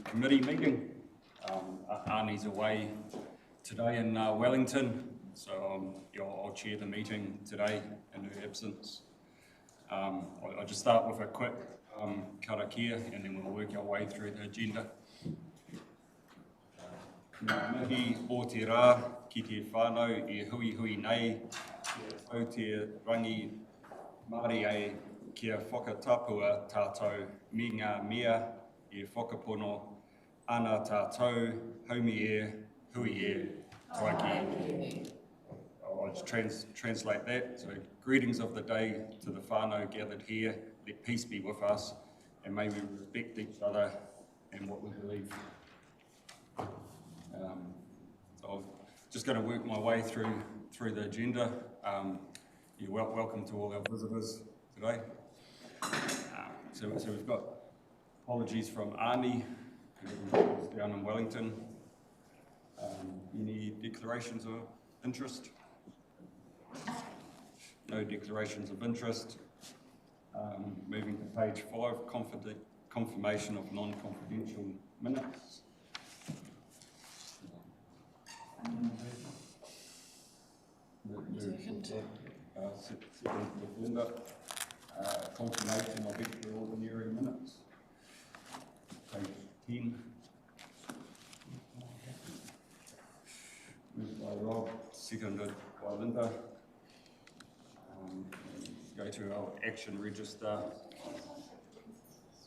committee meeting. Arnie's away today in Wellington, so I'll chair the meeting today in her absence. I'll just start with a quick Karakia and then we'll work our way through the agenda. Ngā mihi o te rā ki te whānau e hui hui nei, o te rangi Māori e kia whakatapua tātou me ngā mea e whakapono ana tātou haumi e hui e taiki. I'll just translate that. So greetings of the day to the whānau gathered here. Let peace be with us and may we respect each other and what we believe. So I'm just going to work my way through the agenda. You're welcome to all our visitors today. So we've got apologies from Arnie, who's down in Wellington. Any declarations of interest? No declarations of interest. Moving to page 5, confirmation of non-confidential minutes. Second agenda, confirmation of extraordinary minutes. Page 10. Moved by Rob, seconded by Linda. Go to our action register.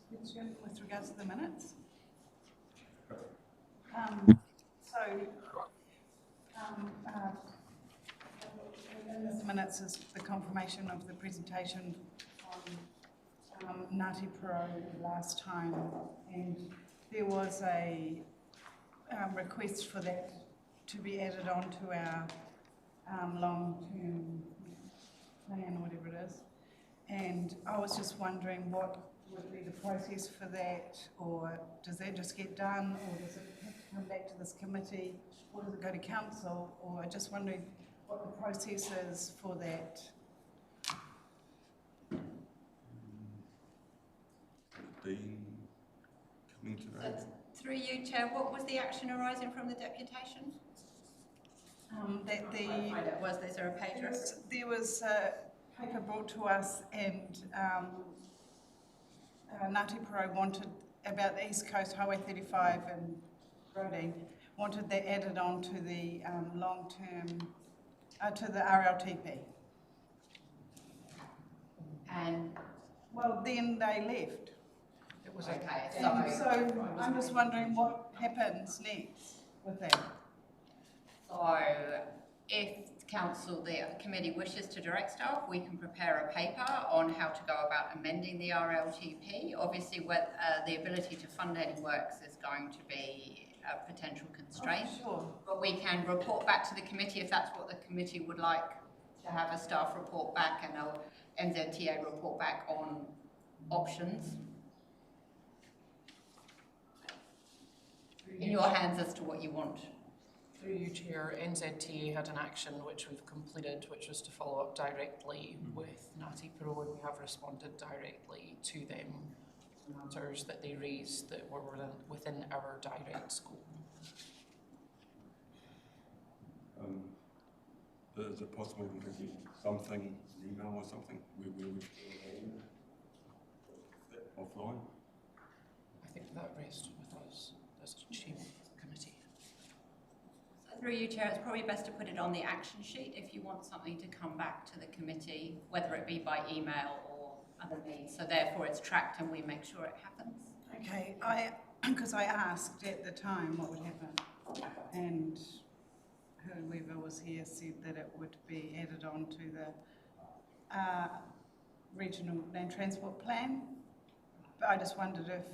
With regards to the minutes? In the minutes is the confirmation of the presentation on Ngāti Porou last time, and there was a request for that to be added on to our long-term plan, whatever it is. And I was just wondering what would be the process for that, or does that just get done, or does it have to come back to this committee, or does it go to council, or just wondering what the process is for that. Coming today. Through you, Chair, what was the action arising from the deputation? Was there a page? There was a paper brought to us, and Ngāti Porou wanted, about the East Coast Highway 35 and roading, wanted that added on to the long-term, to the RLTP. And? Well, then they left. It was okay. So I'm just wondering what happens next with that. So if council, the committee wishes to direct staff, we can prepare a paper on how to go about amending the RLTP. Obviously, the ability to fund any works is going to be a potential constraint. Oh, sure. But we can report back to the committee if that's what the committee would like, to have a staff report back and a NZTA report back on options. In your hands as to what you want. Through you, Chair, NZTA had an action which we've completed, which was to follow up directly with Ngāti Porou, and we have responded directly to them matters that they raised that were within our direct scope. Is it possible to get something, an email or something, where we would offline? I think that rests with us as a chair of the committee. So through you, Chair, it's probably best to put it on the action sheet if you want something to come back to the committee, whether it be by email or other means. So therefore it's tracked and we make sure it happens. Okay, because I asked at the time what would happen, and whoever was here said that it would be added on to the regional land transport plan. But I just wondered if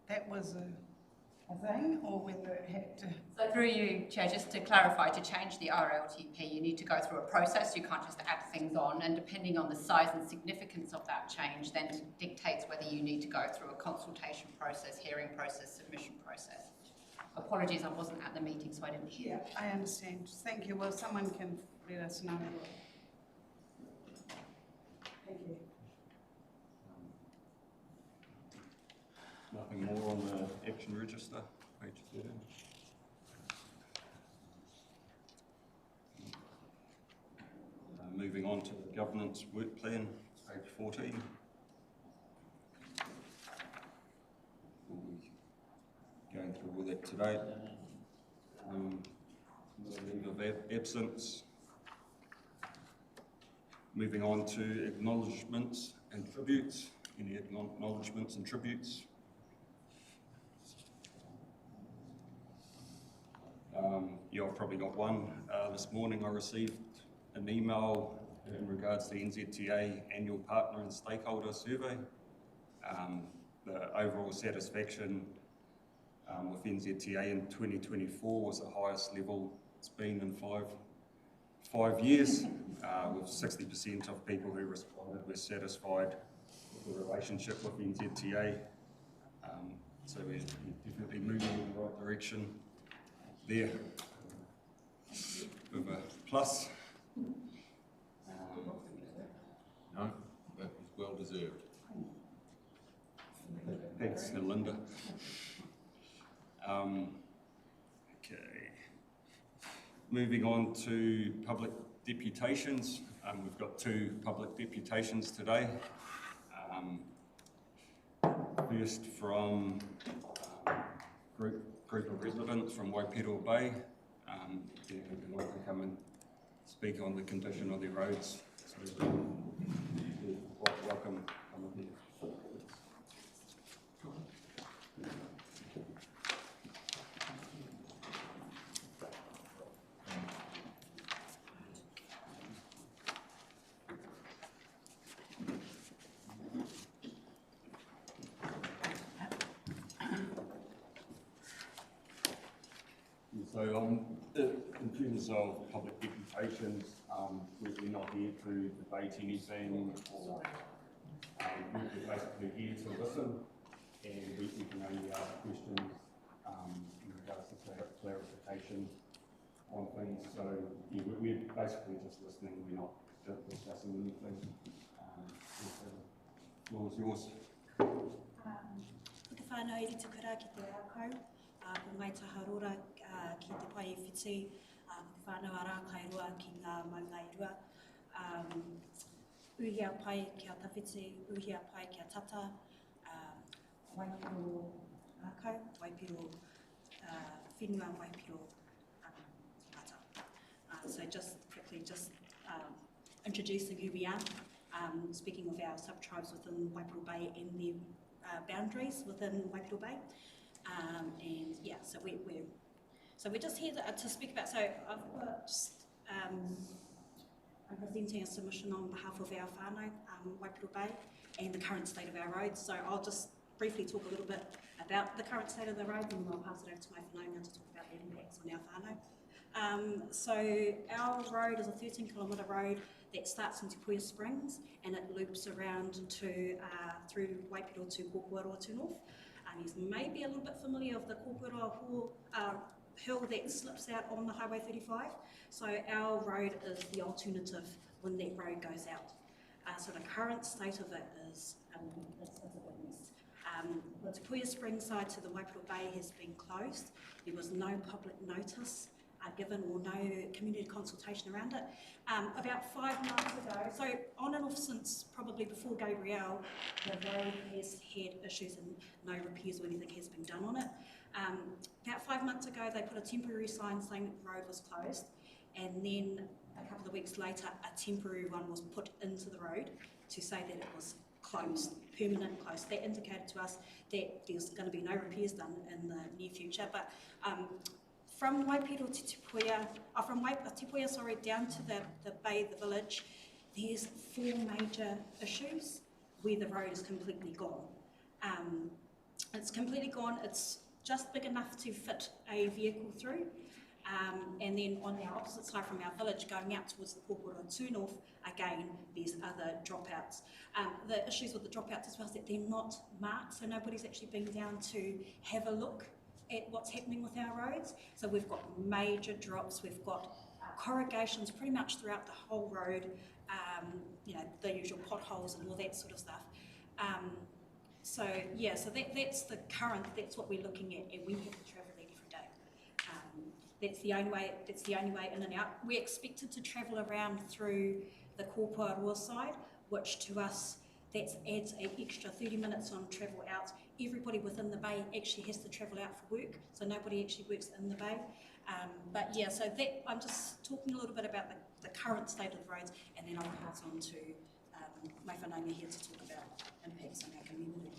that was a thing, or whether it had to... So through you, Chair, just to clarify, to change the RLTP, you need to go through a process. You can't just add things on, and depending on the size and significance of that change, then dictates whether you need to go through a consultation process, hearing process, submission process. Apologies, I wasn't at the meeting, so I didn't hear. Yeah, I understand. Thank you. Well, someone can let us know. Thank you. Nothing more on the action register, page 13. Moving on to the governance work plan, page 14. We'll be going through all that today. Leave of absence. Moving on to acknowledgements and tributes. Any acknowledgements and tributes? Yeah, I've probably got one. This morning I received an email in regards to the NZTA annual partner and stakeholder survey. The overall satisfaction with NZTA in 2024 was the highest level it's been in five years, with 60% of people who responded were satisfied with the relationship with NZTA. So we're definitely moving in the right direction there. With a plus. No, that is well deserved. Thanks, Linda. Okay. Moving on to public deputations. We've got 2 public deputations today. First from group of residents from Waipiro Bay. Who would like to come and speak on the condition of their roads. So, welcome. So in terms of public deputations, we're not here to debate anything or we're basically here to listen, and we can only ask questions in regards to clarification on things. So yeah, we're basically just listening, we're not discussing anything. The floor is yours. Te whānau iri te kura ki te ākau, ko ngai taharora ki te pai e whiti, ko te whānau ara kairua ki ngā maungai rua. Uhia pai kia tawhiti, uhia pai kia tata, Waipiro ākau, Waipiro, whenua Waipiro tata. So just quickly, introducing who we are, speaking of our sub-tribes within Waipiro Bay and their boundaries within Waipiro Bay, and yeah, so we're just here to speak about. So I've got I'm presenting a submission on behalf of our whānau, Waipiro Bay, and the current state of our roads. So I'll just briefly talk a little bit about the current state of the roads, and then I'll pass it over to my whānau to talk about the impacts on our whānau. So our road is a 13-kilometre road that starts in Te Puia Springs and it loops around to through Waipiro to Kokuaroa to north. You may be a little bit familiar with the Kokuaroa hill that slips out on the Highway 35. So our road is the alternative when that road goes out. So the current state of it is a bit mess. The Te Puia Springs side to the Waipiro Bay has been closed. There was no public notice given or no community consultation around it. About 5 months ago, so on and off since probably before Gabrielle, the road has had issues and no repairs or anything has been done on it. About 5 months ago, they put a temporary sign saying that the road was closed, and then a couple of weeks later, a temporary one was put into the road to say that it was closed, permanent closed. That indicated to us that there's going to be no repairs done in the near future. But from Waipiro to Te Puia, Te Puia, sorry, down to the bay, the village, there's 4 major issues where the road is completely gone. It's completely gone, it's just big enough to fit a vehicle through. And then on the opposite side from our village, going out towards the Kokuaroa to north, again, there's other dropouts. The issues with the dropouts as well is that they're not marked, so nobody's actually been down to have a look at what's happening with our roads. So we've got major drops, we've got corrugations pretty much throughout the whole road, you know, the usual potholes and all that sort of stuff. So yeah, so that's what we're looking at, and we have to travel that every day. That's the only way in and out. We're expected to travel around through the Quarter One side, which to us that adds an extra 30 minutes on travel out. Everybody within the bay actually has to travel out for work, so nobody actually works in the bay. But yeah, so that I'm just talking a little bit about the current state of the roads, and then I'll pass on to my whanaunga here to talk about impacts on our community.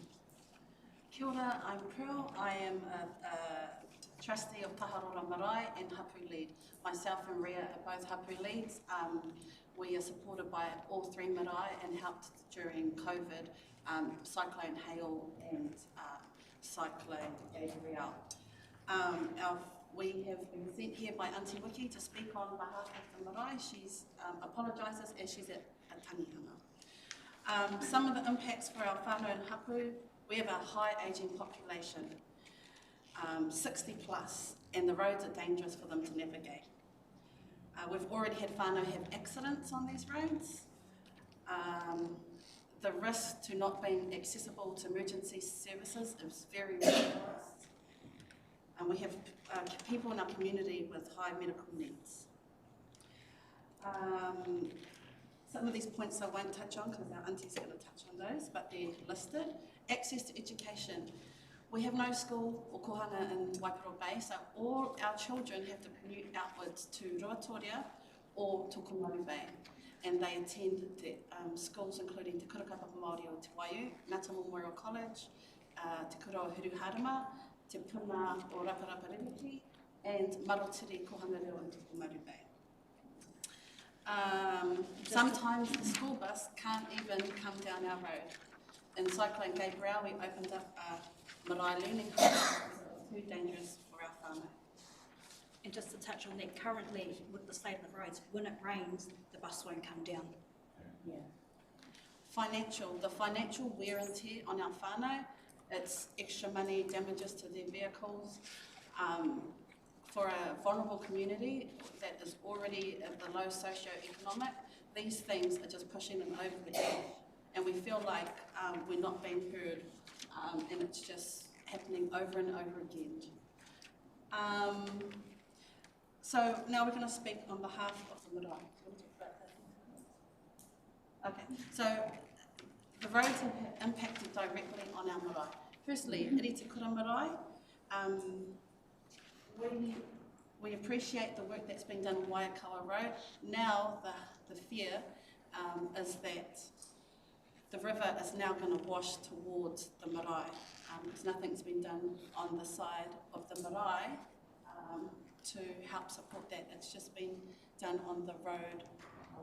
Kia ora, I'm Pearl. I am a trustee of Taharora Marae and Hapu Lead. Myself and Ria are both Hapu Leads. We are supported by all three marae and helped during COVID, Cyclone Hale and Cyclone Gabrielle. We have been sent here by Auntie Wiki to speak on behalf of the marae. She's apologises as she's at a tangihanga. Some of the impacts for our whānau and hapu, we have a high ageing population, 60 plus, and the roads are dangerous for them to navigate. We've already had whānau have accidents on these roads. The risk to not being accessible to emergency services is very real for us. And we have people in our community with high medical needs. Some of these points I won't touch on because our auntie's going to touch on those, but they're listed. Access to education. We have no school or kohanga in Waipiro Bay, so all our children have to commute outwards to Ruatoria or Tokomaru Bay, and they attend the schools including Te Kurakapa Māori o Te Waiu, Ngata Memorial College, Te Kura o Huru Harama, Te Puna o Raparapa Ririki, and Marotiri Kohanga Reo in Tokomaru Bay. Sometimes the school bus can't even come down our road. In Cyclone Gabrielle, we opened up a marae learning hub because it was too dangerous for our whānau. And just to touch on that, currently with the state of the roads, when it rains, the bus won't come down. Yeah. The financial wear and tear on our whānau, it's extra money, damages to their vehicles. For a vulnerable community that is already at the low socio-economic, these things are just pushing them over the edge. And we feel like we're not being heard, and it's just happening over and over again. So now we're going to speak on behalf of the marae. Okay, so the roads have impacted directly on our marae. Firstly, Iri Te Kura Marae. We appreciate the work that's been done on Waikawa Road. Now the fear is that the river is now going to wash towards the marae, because nothing's been done on the side of the marae to help support that. It's just been done on the road,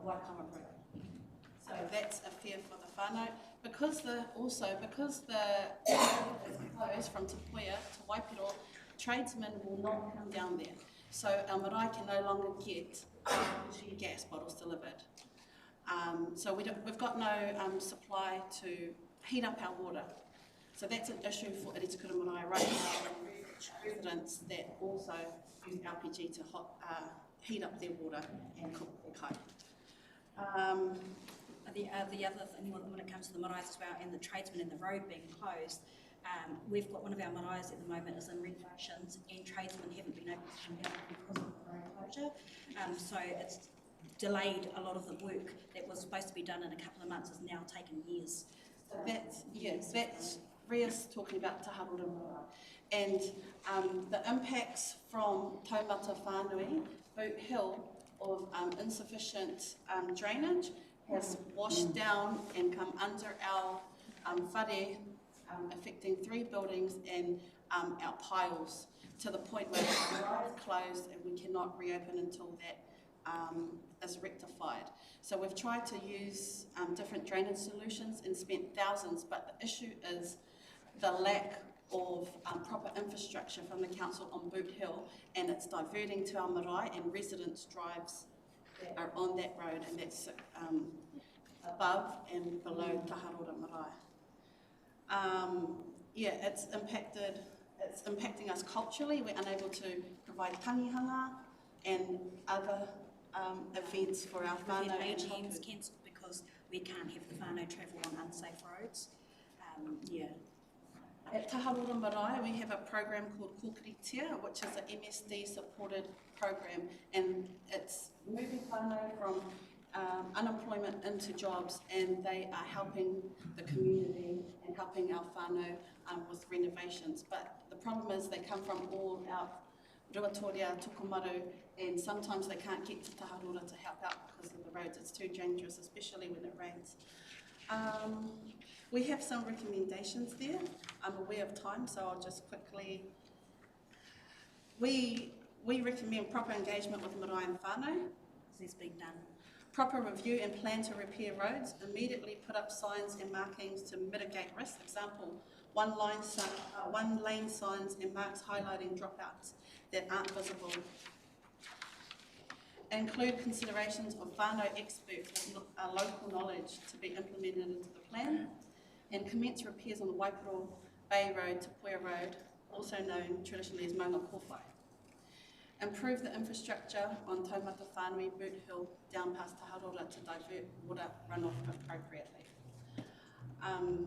Waikawa Road. So that's a fear for the whānau. Because the is closed from Te Puia to Waipiro, tradesmen will not come down there. So our marae can no longer get gas bottles delivered. So we've got no supply to heat up our water. So that's an issue for Iri Te Kura Marae right now. Residents that also use LPG to heat up their water and cook their kai. The other thing when it comes to the marae as well, and the tradesmen and the road being closed, we've got one of our marae at the moment is in renovations, and tradesmen haven't been able to come down because of the road closure. So it's delayed a lot of the work that was supposed to be done in a couple of months is now taken years. So that's Ria's talking about Taharora Marae. And the impacts from Taumata Whānui, Boot Hill, of insufficient drainage has washed down and come under our whare, affecting 3 buildings and our piles, to the point where the marae is closed and we cannot reopen until that is rectified. So we've tried to use different drainage solutions and spent thousands, but the issue is the lack of proper infrastructure from the council on Boot Hill, and it's diverting to our marae, and residents' drives that are on that road, and that's above and below Taharora Marae. It's impacting us culturally. We're unable to provide tangihanga and other events for our whānau. We've had AGMs cancelled because we can't have the whānau travel on unsafe roads. At Taharura Marae, we have a program called Karakia, which is an MSD supported program, and it's moving whānau from unemployment into jobs, and they are helping the community and helping our whānau with renovations. But the problem is they come from all our Ruatoria, Tukumaru, and sometimes they can't get to Taharura to help out because of the roads. It's too dangerous, especially when it rains. We have some recommendations there. I'm aware of time, so I'll just quickly. We recommend proper engagement with marae and whānau. This has been done. Proper review and plan to repair roads. Immediately put up signs and markings to mitigate risk. Example, one lane signs and marks highlighting dropouts that aren't visible. Include considerations of whānau experts with local knowledge to be implemented into the plan. And commence repairs on the Waipiro Bay Road to Puea Road, also known traditionally as Maunga Kōwhai. Improve the infrastructure on Taumata Whānui, Boot Hill, down past Taharura to divert water runoff appropriately.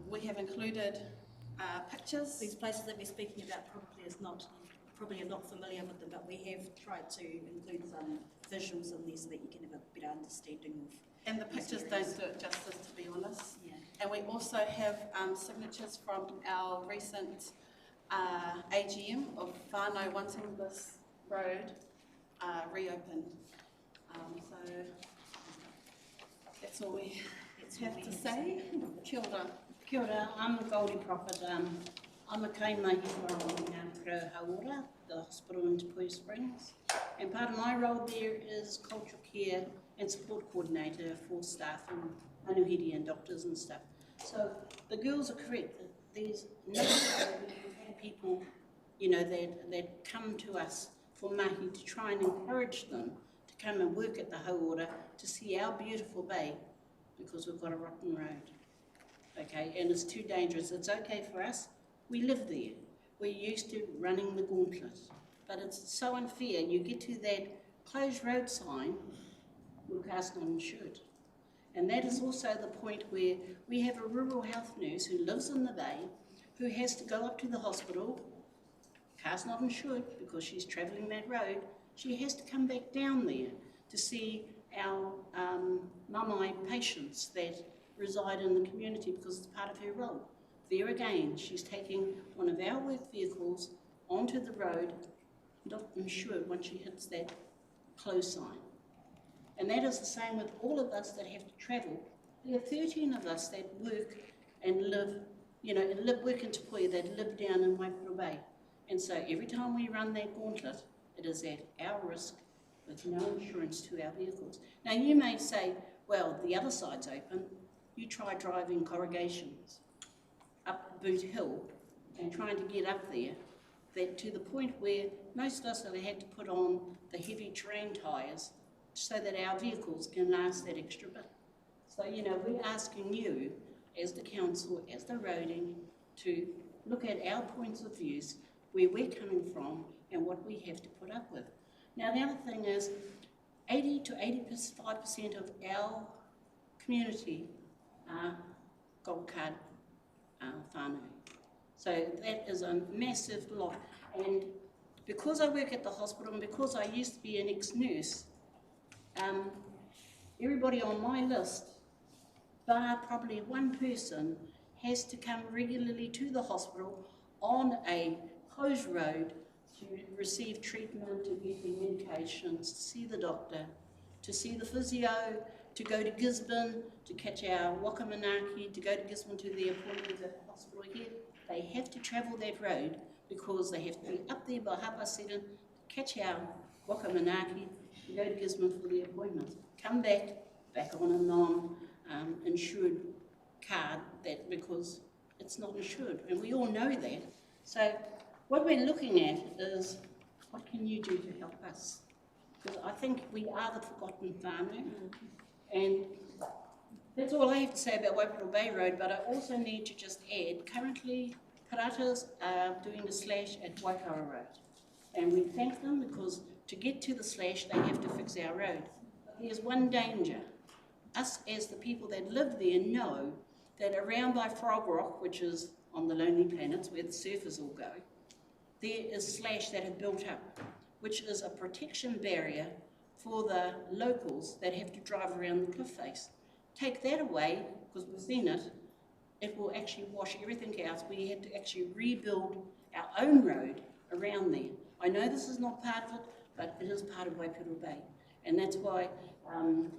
We have included pictures. These places that we're speaking about probably are not familiar with them, but we have tried to include some visuals in there so that you can have a better understanding of. And the pictures don't do it justice, to be honest. Yeah. And we also have signatures from our recent AGM of whānau wanting this road reopened. So that's all we have to say. Kia ora. Kia ora, I'm Goldie Prophet. I'm a kaimai from Pro Hauora, the hospital in Te Puea Springs. And part of my role there is cultural care and support coordinator for staff and manuhiri and doctors and stuff. So the girls are correct. There's no people, you know, that come to us for mahi to try and encourage them to come and work at the Hauora to see our beautiful bay because we've got a rotten road. Okay, and it's too dangerous. It's okay for us. We live there. We're used to running the gauntlet. But it's so unfair. You get to that closed road sign, we're cast not insured. And that is also the point where we have a rural health nurse who lives in the bay, who has to go up to the hospital, cast not insured because she's travelling that road. She has to come back down there to see our mamai patients that reside in the community because it's part of her role. There again, she's taking one of our work vehicles onto the road, not insured once she hits that close sign. And that is the same with all of us that have to travel. There are 13 of us that work and live, you know, and work in Te Puea, that live down in Waipiro Bay. And so every time we run that gauntlet, it is at our risk with no insurance to our vehicles. Now you may say, well, the other side's open. You try driving corrugations up Boot Hill and trying to get up there, that to the point where most of us have had to put on the heavy terrain tyres so that our vehicles can last that extra bit. So, you know, we're asking you, as the council, as the roading, to look at our points of views, where we're coming from and what we have to put up with. Now, the other thing is 80 to 85% of our community are gold card whānau. So that is a massive lot. And because I work at the hospital and because I used to be an ex-nurse, everybody on my list, bar probably one person, has to come regularly to the hospital on a closed road to receive treatment, to get their medications, to see the doctor, to see the physio, to go to Gisborne, to catch our Waka manaki, to go to Gisborne to their appointments at the hospital here. They have to travel that road because they have to be up there by 7:30 to catch our Waka manaki, to go to Gisborne for their appointments. Come back on a non-insured card, that because it's not insured, and we all know that. So what we're looking at is, what can you do to help us? Because I think we are the forgotten whānau, and that's all I have to say about Waipiro Bay Road, but I also need to just add, currently Paratas are doing the slash at Waipiro Road, and we thank them because to get to the slash they have to fix our road. There's one danger. Us as the people that live there know that around by Frog Rock, which is on the Lonely Planets, where the surfers all go, there is slash that have built up, which is a protection barrier for the locals that have to drive around the cliff face. Take that away, because we've seen it, it will actually wash everything out. We had to actually rebuild our own road around there. I know this is not part of it, but it is part of Waipiro Bay. And that's why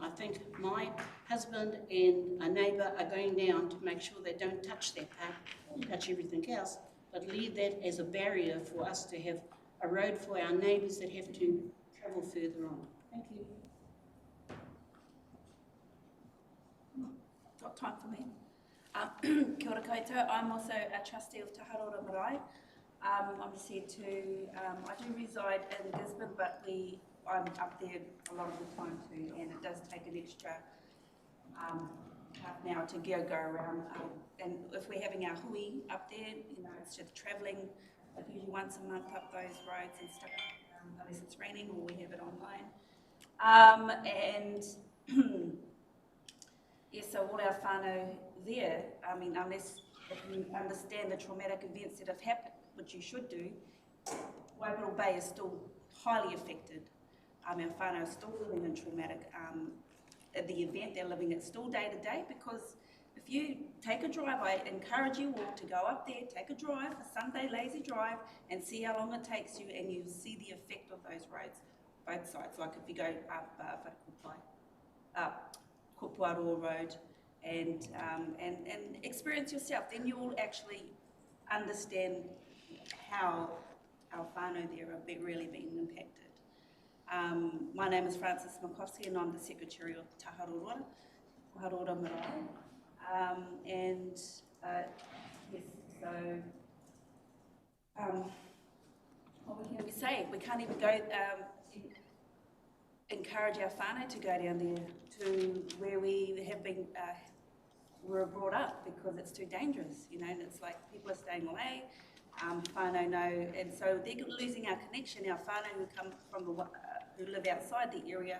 I think my husband and a neighbour are going down to make sure they don't touch that part, touch everything else, but leave that as a barrier for us to have a road for our neighbours that have to travel further on. Thank you. Got time for me? Kia ora koutou. I'm also a trustee of Te Harora Marae. I'm just here to, I do reside in Gisborne, but I'm up there a lot of the time too, and it does take an extra half an hour to go around. And if we're having our hui up there, you know, it's just travelling like usually once a month up those roads and stuff, unless it's raining or we have it online. Yeah, so all our whānau there, I mean, unless if you understand the traumatic events that have happened, which you should do, Waipiro Bay is still highly affected. Our whānau are still living in traumatic, the event they're living it still day to day, because if you take a drive, I encourage you all to go up there, take a drive, a Sunday lazy drive, and see how long it takes you, and you'll see the effect of those roads, both sides. Like if you go up Kupuaro Road and experience yourself, then you will actually understand how our whānau there are really being impacted. My name is Frances Makowski and I'm the Secretary of Te Harora Marae. Yes, so what can we say? We can't even go encourage our whānau to go down there to where we have been were brought up, because it's too dangerous, you know, and it's like people are staying away, whānau know, and so they're losing our connection. Our whānau who come from who live outside the area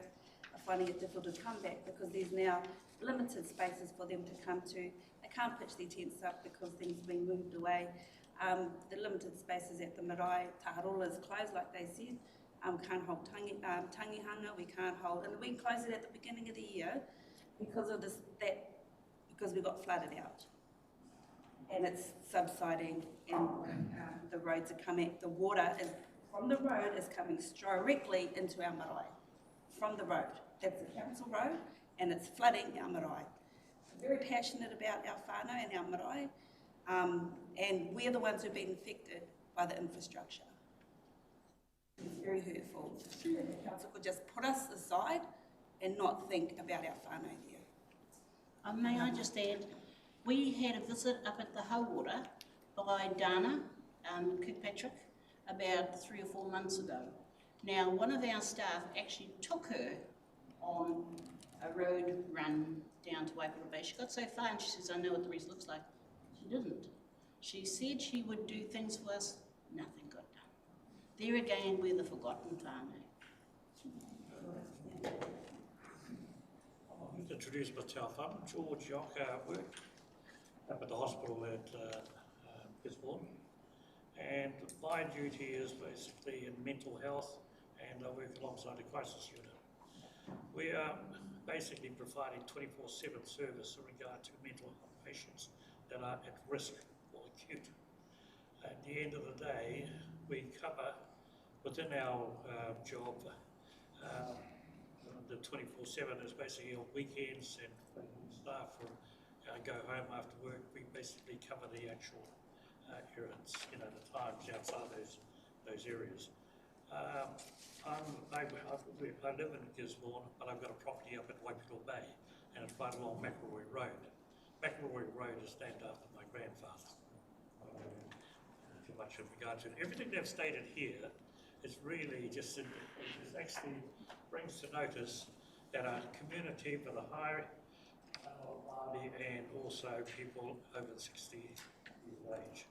are finding it difficult to come back, because there's now limited spaces for them to come to. They can't pitch their tents up because things have been moved away. The limited spaces at the marae, Taharola is closed, like they said. Can't hold tangihanga, we can't hold, and we closed it at the beginning of the year because of because we got flooded out. And it's subsiding, and the roads are coming, the water is from the road is coming directly into our marae. From the road. That's the council road, and it's flooding our marae. We're very passionate about our whānau and our marae, and we're the ones who've been affected by the infrastructure. It's very hurtful. The council could just put us aside and not think about our whānau there. May I just add, we had a visit up at the Hauora by Dana Kirkpatrick about 3 or 4 months ago. Now, one of our staff actually took her on a road run down to Waipiro Bay. She got so far and she says, I know what the rest looks like. She didn't. She said she would do things for us, nothing got done. There again, we're the forgotten whānau. I'm introduced myself. I'm George Waka. I work up at the hospital at Gisborne, and my duty is basically in mental health, and I work alongside the crisis unit. We are basically providing 24/7 service in regard to mental health patients that are at risk or acute. At the end of the day, we cover within our job, the 24/7 is basically on weekends, and staff go home after work. We basically cover the actual errands, you know, the times outside those areas. I live in Gisborne, but I've got a property up at Waipiro Bay, and it's right along McElroy Road. McElroy Road is named after my grandfather. Too much in regard to it. Everything they've stated here is really just, it actually brings to notice that our community for the high Māori and also people over the 60 years of age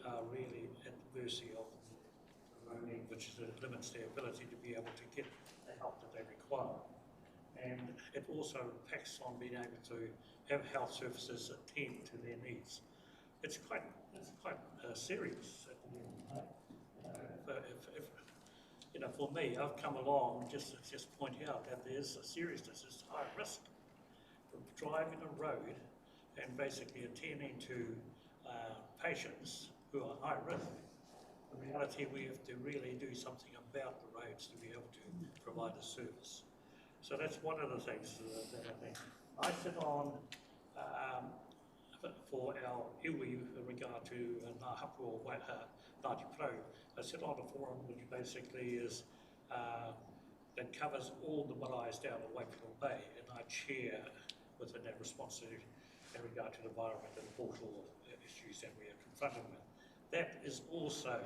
are really at the mercy of the roaming, which limits their ability to be able to get the help that they require. And it also impacts on being able to have health services attend to their needs. it's quite serious. If you know, for me, I've come along just to point out that there's a seriousness, it's high risk of driving a road and basically attending to patients who are high risk. In reality, we have to really do something about the roads to be able to provide a service. So that's one of the things that I think. I sit on for our iwi in regard to Ngā Hapu o Ngāti Pro. I sit on a forum which basically is that covers all the maraes down at Waipiro Bay, and I chair within that responsibility in regard to the environment and portal issues that we are confronted with. That is also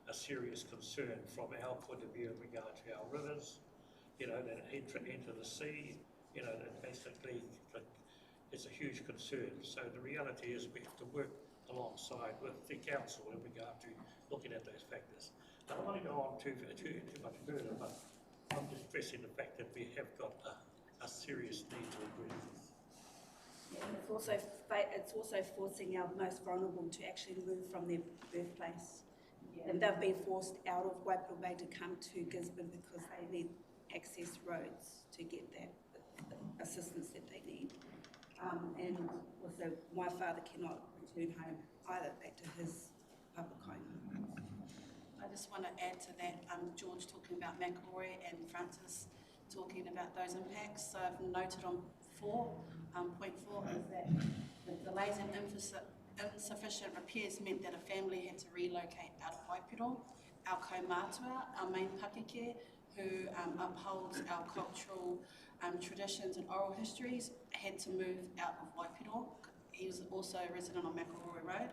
a serious concern from our point of view in regard to our rivers, you know, that enter the sea, you know, that basically it's a huge concern. So the reality is we have to work alongside with the council in regard to looking at those factors. I don't want to go on too much further, but I'm just stressing the fact that we have got a serious need to address this. Yeah, and it's also forcing our most vulnerable to actually move from their birthplace. Yeah. And they've been forced out of Waipiro Bay to come to Gisborne because they need access roads to get that assistance that they need. And also, my father cannot return home either, back to his Papakona. I just want to add to that, George talking about McElroy and Francis talking about those impacts. So I've noted on 4.4 is that the delays and insufficient repairs meant that a family had to relocate out of Waipiro. Our kaumātua, our main pakeke, who upholds our cultural traditions and oral histories, had to move out of Waipiro. He was also a resident on McElroy Road,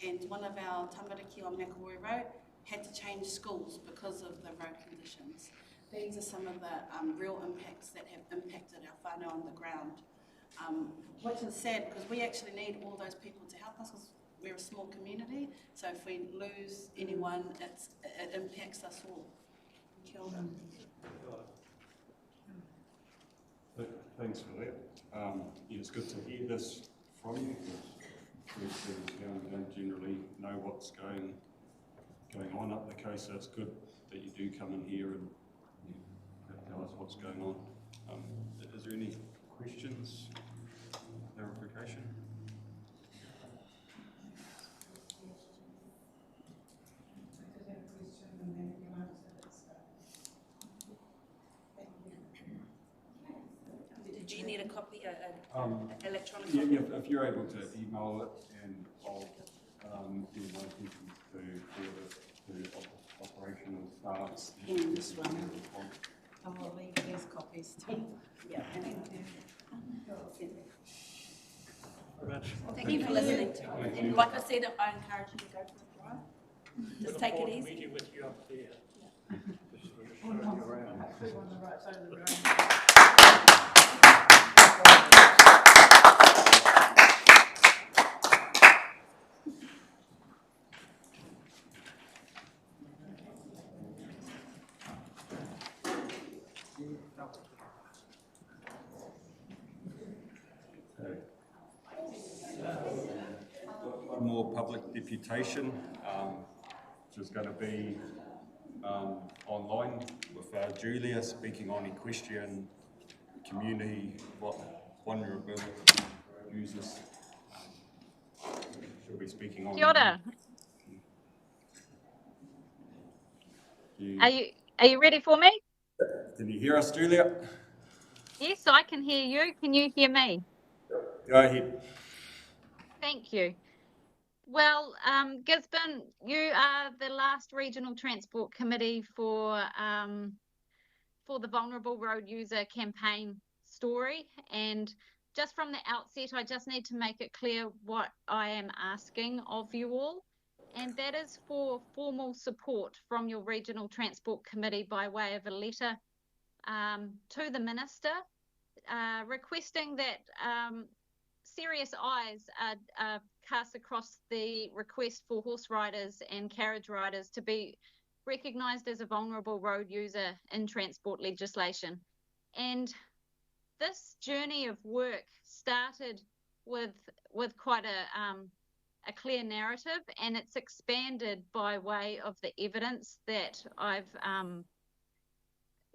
and one of our tamariki on McElroy Road had to change schools because of the road conditions. These are some of the real impacts that have impacted our whānau on the ground, which is sad because we actually need all those people to help us because we're a small community. So if we lose anyone, it impacts us all. Kill them. Thanks for that. Yeah, it's good to hear this from you. We don't generally know what's going on up the coast, so it's good that you do come in here and tell us what's going on. Is there any questions, clarification? Do you need a copy, electronic yeah, copy? if you're able to email it, and I'll do my attention to operational staff. And this one. I'll leave these copies too. Yeah. Thank you. Thank you for listening to us. And like I said, I encourage you to go for a drive. Just take it easy. Meeting with you up there. One more public deputation, which is going to be online with Julia speaking on equestrian community, what vulnerability users. She'll be speaking on. Kia ora. Are you ready for me? Can you hear us, Julia? Yes, I can hear you. Can you hear me? Go ahead. Thank you. Well, Gisborne, you are the last regional transport committee for the Vulnerable Road User campaign story, and just from the outset, I just need to make it clear what I am asking of you all, and that is for formal support from your regional transport committee by way of a letter to the minister, requesting that serious eyes are cast across the request for horse riders and carriage riders to be recognised as a vulnerable road user in transport legislation. And this journey of work started with quite a clear narrative, and it's expanded by way of the evidence that I've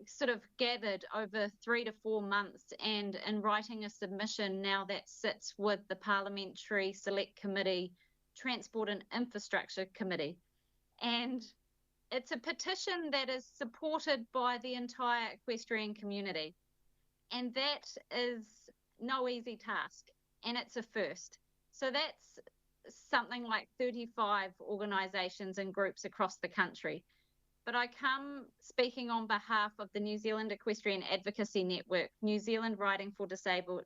sort of gathered over 3 to 4 months, and in writing a submission now that sits with the Parliamentary Select Committee, Transport and Infrastructure Committee. And it's a petition that is supported by the entire equestrian community. And that is no easy task, and it's a first. So that's something like 35 organisations and groups across the country. But I come speaking on behalf of the New Zealand Equestrian Advocacy Network, New Zealand Riding for Disabled,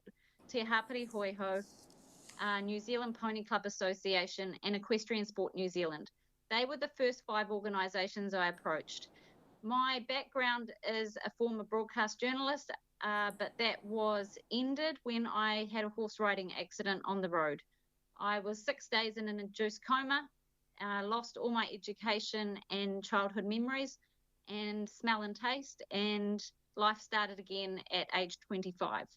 Te Hapari Hoiho, New Zealand Pony Club Association, and Equestrian Sport New Zealand. They were the first 5 organisations I approached. My background is a former broadcast journalist, but that was ended when I had a horse riding accident on the road. I was 6 days in an induced coma, lost all my education and childhood memories and smell and taste, and life started again at age 25.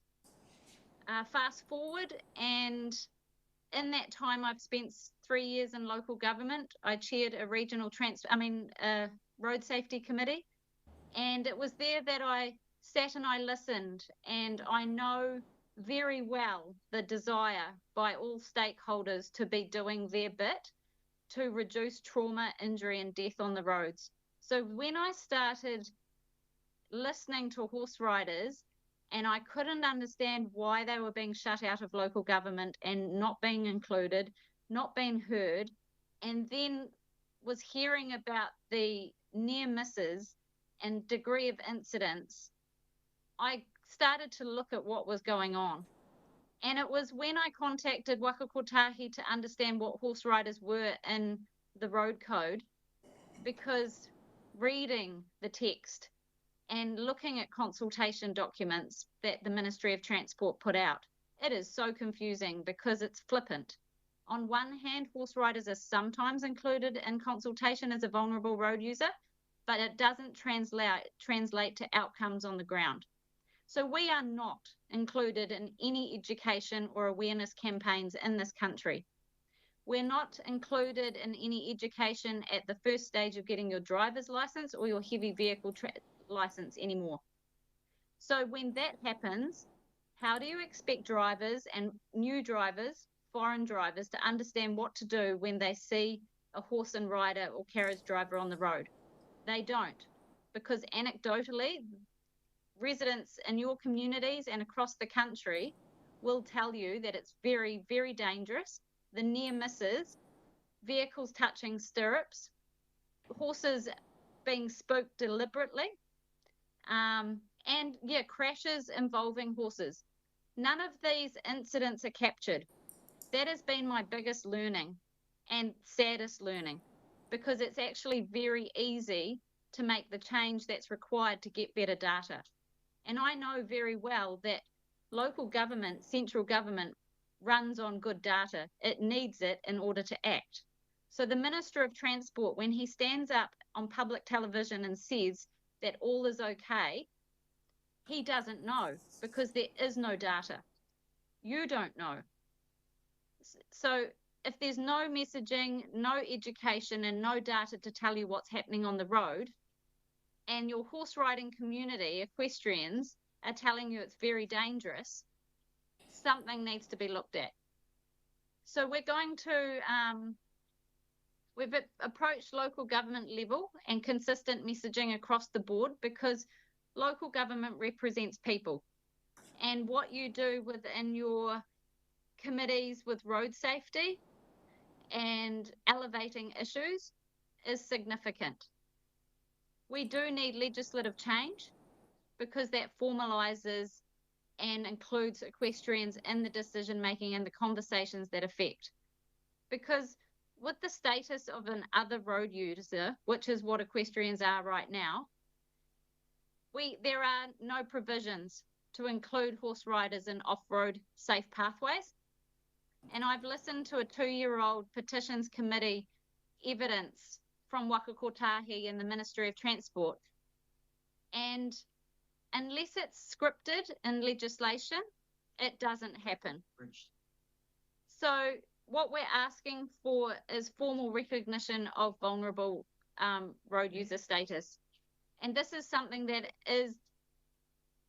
Fast forward, and in that time I've spent 3 years in local government. I chaired a regional road safety committee, and it was there that I sat and I listened, and I know very well the desire by all stakeholders to be doing their bit to reduce trauma, injury and death on the roads. So when I started listening to horse riders, and I couldn't understand why they were being shut out of local government and not being included, not being heard, and then was hearing about the near misses and degree of incidents, I started to look at what was going on. And it was when I contacted Waka Kotahi to understand what horse riders were in the road code, because reading the text and looking at consultation documents that the Ministry of Transport put out, it is so confusing because it's flippant. On one hand, horse riders are sometimes included in consultation as a vulnerable road user, but it doesn't translate to outcomes on the ground. So we are not included in any education or awareness campaigns in this country. We're not included in any education at the first stage of getting your driver's license or your heavy vehicle license anymore. So when that happens, how do you expect drivers and new drivers, foreign drivers, to understand what to do when they see a horse and rider or carriage driver on the road? They don't, because anecdotally, residents in your communities and across the country will tell you that it's very, very dangerous. The near misses, vehicles touching stirrups, horses being spooked deliberately, and crashes involving horses. None of these incidents are captured. That has been my biggest learning and saddest learning, because it's actually very easy to make the change that's required to get better data. And I know very well that local government, central government, runs on good data. It needs it in order to act. So the Minister of Transport, when he stands up on public television and says that all is okay, he doesn't know, because there is no data. You don't know. So if there's no messaging, no education, and no data to tell you what's happening on the road, and your horse riding community, equestrians, are telling you it's very dangerous, something needs to be looked at. So we're going to, we've approached local government level and consistent messaging across the board, because local government represents people. And what you do within your committees with road safety and elevating issues is significant. We do need legislative change, because that formalises and includes equestrians in the decision making and the conversations that affect. Because with the status of an other road user, which is what equestrians are right now, there are no provisions to include horse riders in off-road safe pathways. And I've listened to a 2-year-old petitions committee evidence from Waka Kotahi and the Ministry of Transport. And unless it's scripted in legislation, it doesn't happen. So what we're asking for is formal recognition of vulnerable road user status. And this is something that is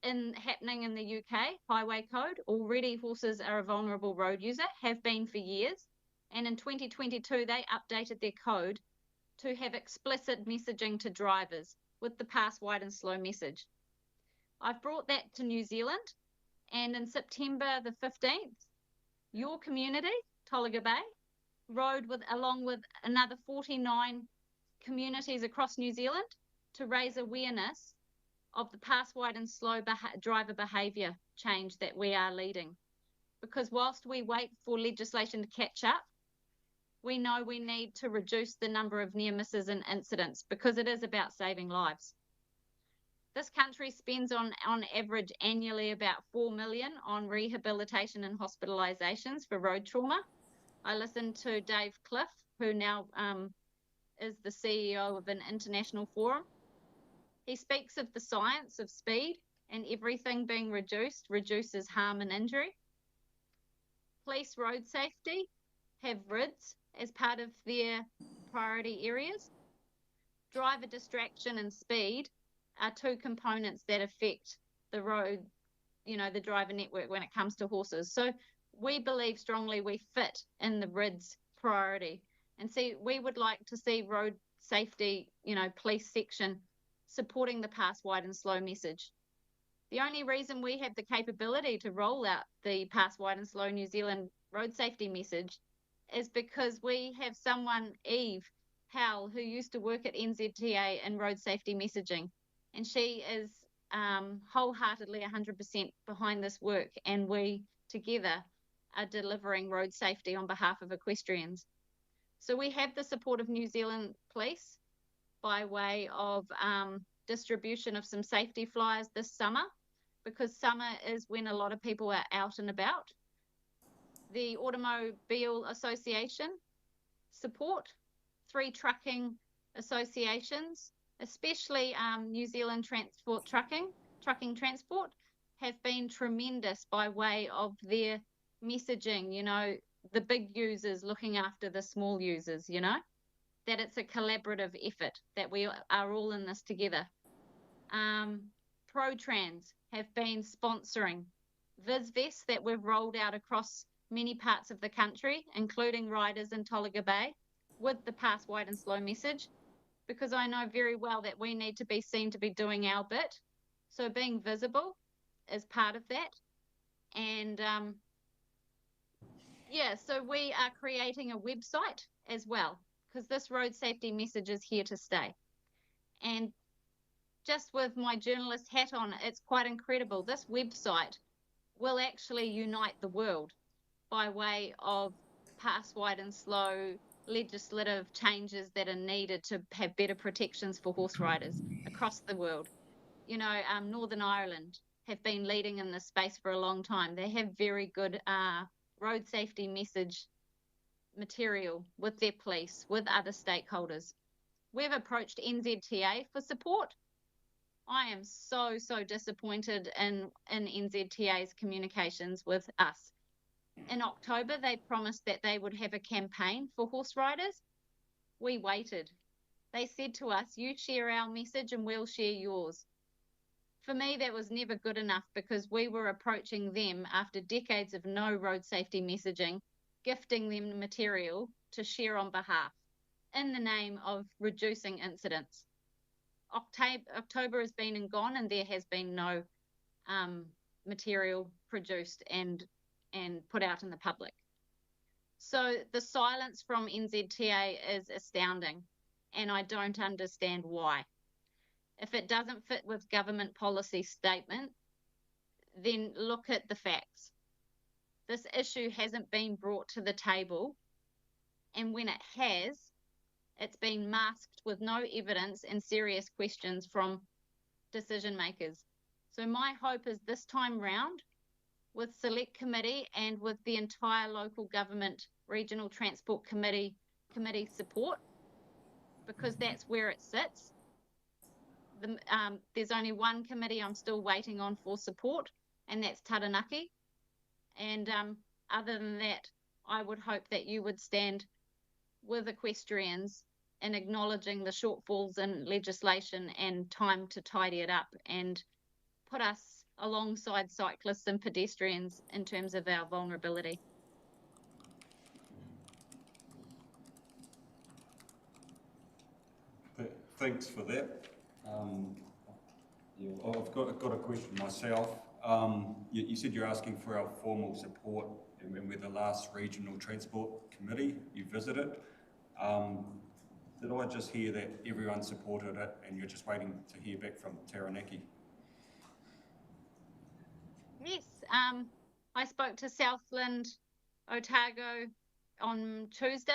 happening in the UK Highway Code. Already horses are a vulnerable road user, have been for years. And in 2022, they updated their code to have explicit messaging to drivers with the pass wide and slow message. I've brought that to New Zealand, and in September the 15th, your community, Tolaga Bay, rode along with another 49 communities across New Zealand to raise awareness of the pass wide and slow driver behaviour change that we are leading. Because whilst we wait for legislation to catch up, we know we need to reduce the number of near misses and incidents because it is about saving lives. This country spends on average annually about 4 million on rehabilitation and hospitalisations for road trauma. I listened to Dave Cliff, who now is the CEO of an international forum. He speaks of the science of speed, and everything being reduced reduces harm and injury. Police road safety have RIDs as part of their priority areas. Driver distraction and speed are two components that affect the road, the driver network when it comes to horses. So we believe strongly we fit in the RIDs priority. And we would like to see road safety, police section supporting the pass wide and slow message. The only reason we have the capability to roll out the pass wide and slow New Zealand road safety message is because we have someone, Eve Howell, who used to work at NZTA in road safety messaging. And she is wholeheartedly 100% behind this work. And we together are delivering road safety on behalf of equestrians. So we have the support of New Zealand Police by way of distribution of some safety flyers this summer, because summer is when a lot of people are out and about. The Automobile Association support, 3 trucking associations, especially New Zealand Transport Trucking Transport, have been tremendous by way of their messaging, the big users looking after the small users, that it's a collaborative effort, that we are all in this together. ProTrans have been sponsoring VisVest that we've rolled out across many parts of the country, including riders in Tolaga Bay, with the pass wide and slow message, because I know very well that we need to be seen to be doing our bit. So being visible is part of that. And so we are creating a website as well, because this road safety message is here to stay. And just with my journalist hat on, it's quite incredible. This website will actually unite the world by way of pass wide and slow legislative changes that are needed to have better protections for horse riders across the world. Northern Ireland have been leading in this space for a long time. They have very good road safety message material with their police, with other stakeholders. We've approached NZTA for support. I am so disappointed in NZTA's communications with us. In October, they promised that they would have a campaign for horse riders. We waited. They said to us, you share our message and we'll share yours. For me, that was never good enough, because we were approaching them after decades of no road safety messaging, gifting them material to share on behalf in the name of reducing incidents. October has been and gone, and there has been no material produced and put out in the public. So the silence from NZTA is astounding, and I don't understand why. If it doesn't fit with government policy statement, then look at the facts. This issue hasn't been brought to the table, and when it has, it's been masked with no evidence and serious questions from decision makers. So my hope is this time round, with Select Committee and with the entire local government regional transport committee support, because that's where it sits. There's only one committee I'm still waiting on for support, and that's Taranaki. And other than that, I would hope that you would stand with equestrians in acknowledging the shortfalls in legislation and time to tidy it up, and put us alongside cyclists and pedestrians in terms of our vulnerability. Thanks for that. Yeah, I've got a question myself. You said you're asking for our formal support, and when we're the last regional transport committee you visited. Did I just hear that everyone supported it and you're just waiting to hear back from Taranaki? Yes, I spoke to Southland, Otago on Tuesday,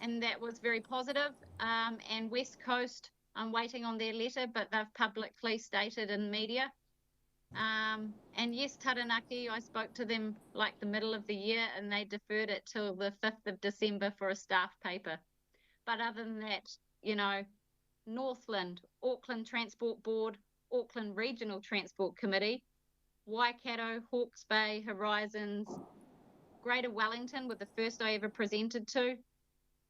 and that was very positive. And West Coast, I'm waiting on their letter, but they've publicly stated in media. And yes, Taranaki, I spoke to them like the middle of the year, and they deferred it till the 5th of December for a staff paper. But other than that, you know, Northland, Auckland Transport Board, Auckland Regional Transport Committee, Waikato, Hawke's Bay, Horizons, Greater Wellington were the first I ever presented to,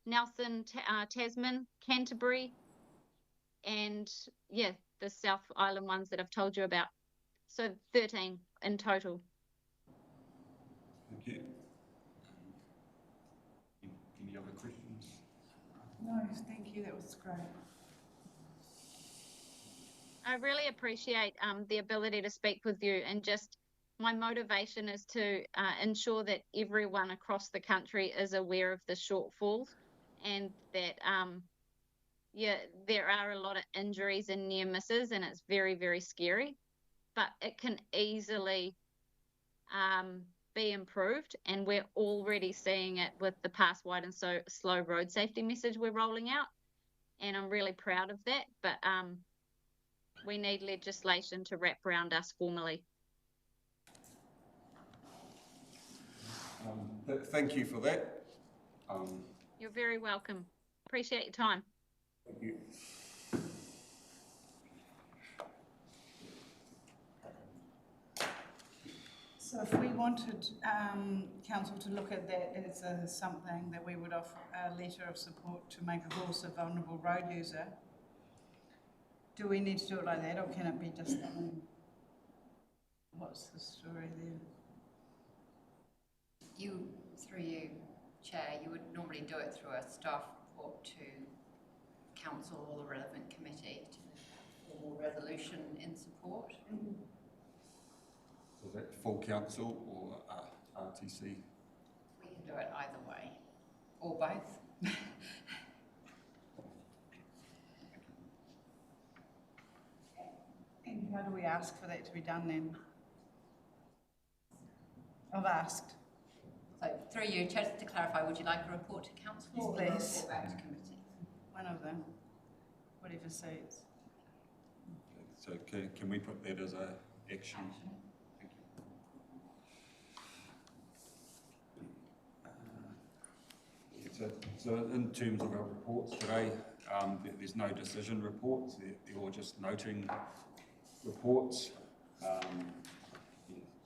Nelson, Tasman, Canterbury, and yeah, the South Island ones that I've told you about. So 13 in total. Thank you. Any other questions? No, thank you, that was great. I really appreciate the ability to speak with you, and just my motivation is to ensure that everyone across the country is aware of the shortfalls, and that yeah, there are a lot of injuries and near misses, and it's very, very scary, but it can easily be improved, and we're already seeing it with the pass wide and so slow road safety message we're rolling out, and I'm really proud of that. But we need legislation to wrap around us formally. Thank you for that. You're very welcome. Appreciate your time. Thank you. So if we wanted council to look at that as something that we would offer a letter of support to make a horse a vulnerable road user, do we need to do it like that, or can it be just, what's the story there? You, through you, Chair, you would normally do it through a staff report to council or the relevant committee to formal resolution in support. Mm-hmm. So is that full council or RTC? We can do it either way, or both. And how do we ask for that to be done then? I've asked. So through you, Chair, just to clarify, would you like a report to council or a Please. report back to committee? One of them, whatever suits. So can we put that as a action? Thank you. So in terms of our reports today, there's no decision reports, they're all just noting reports.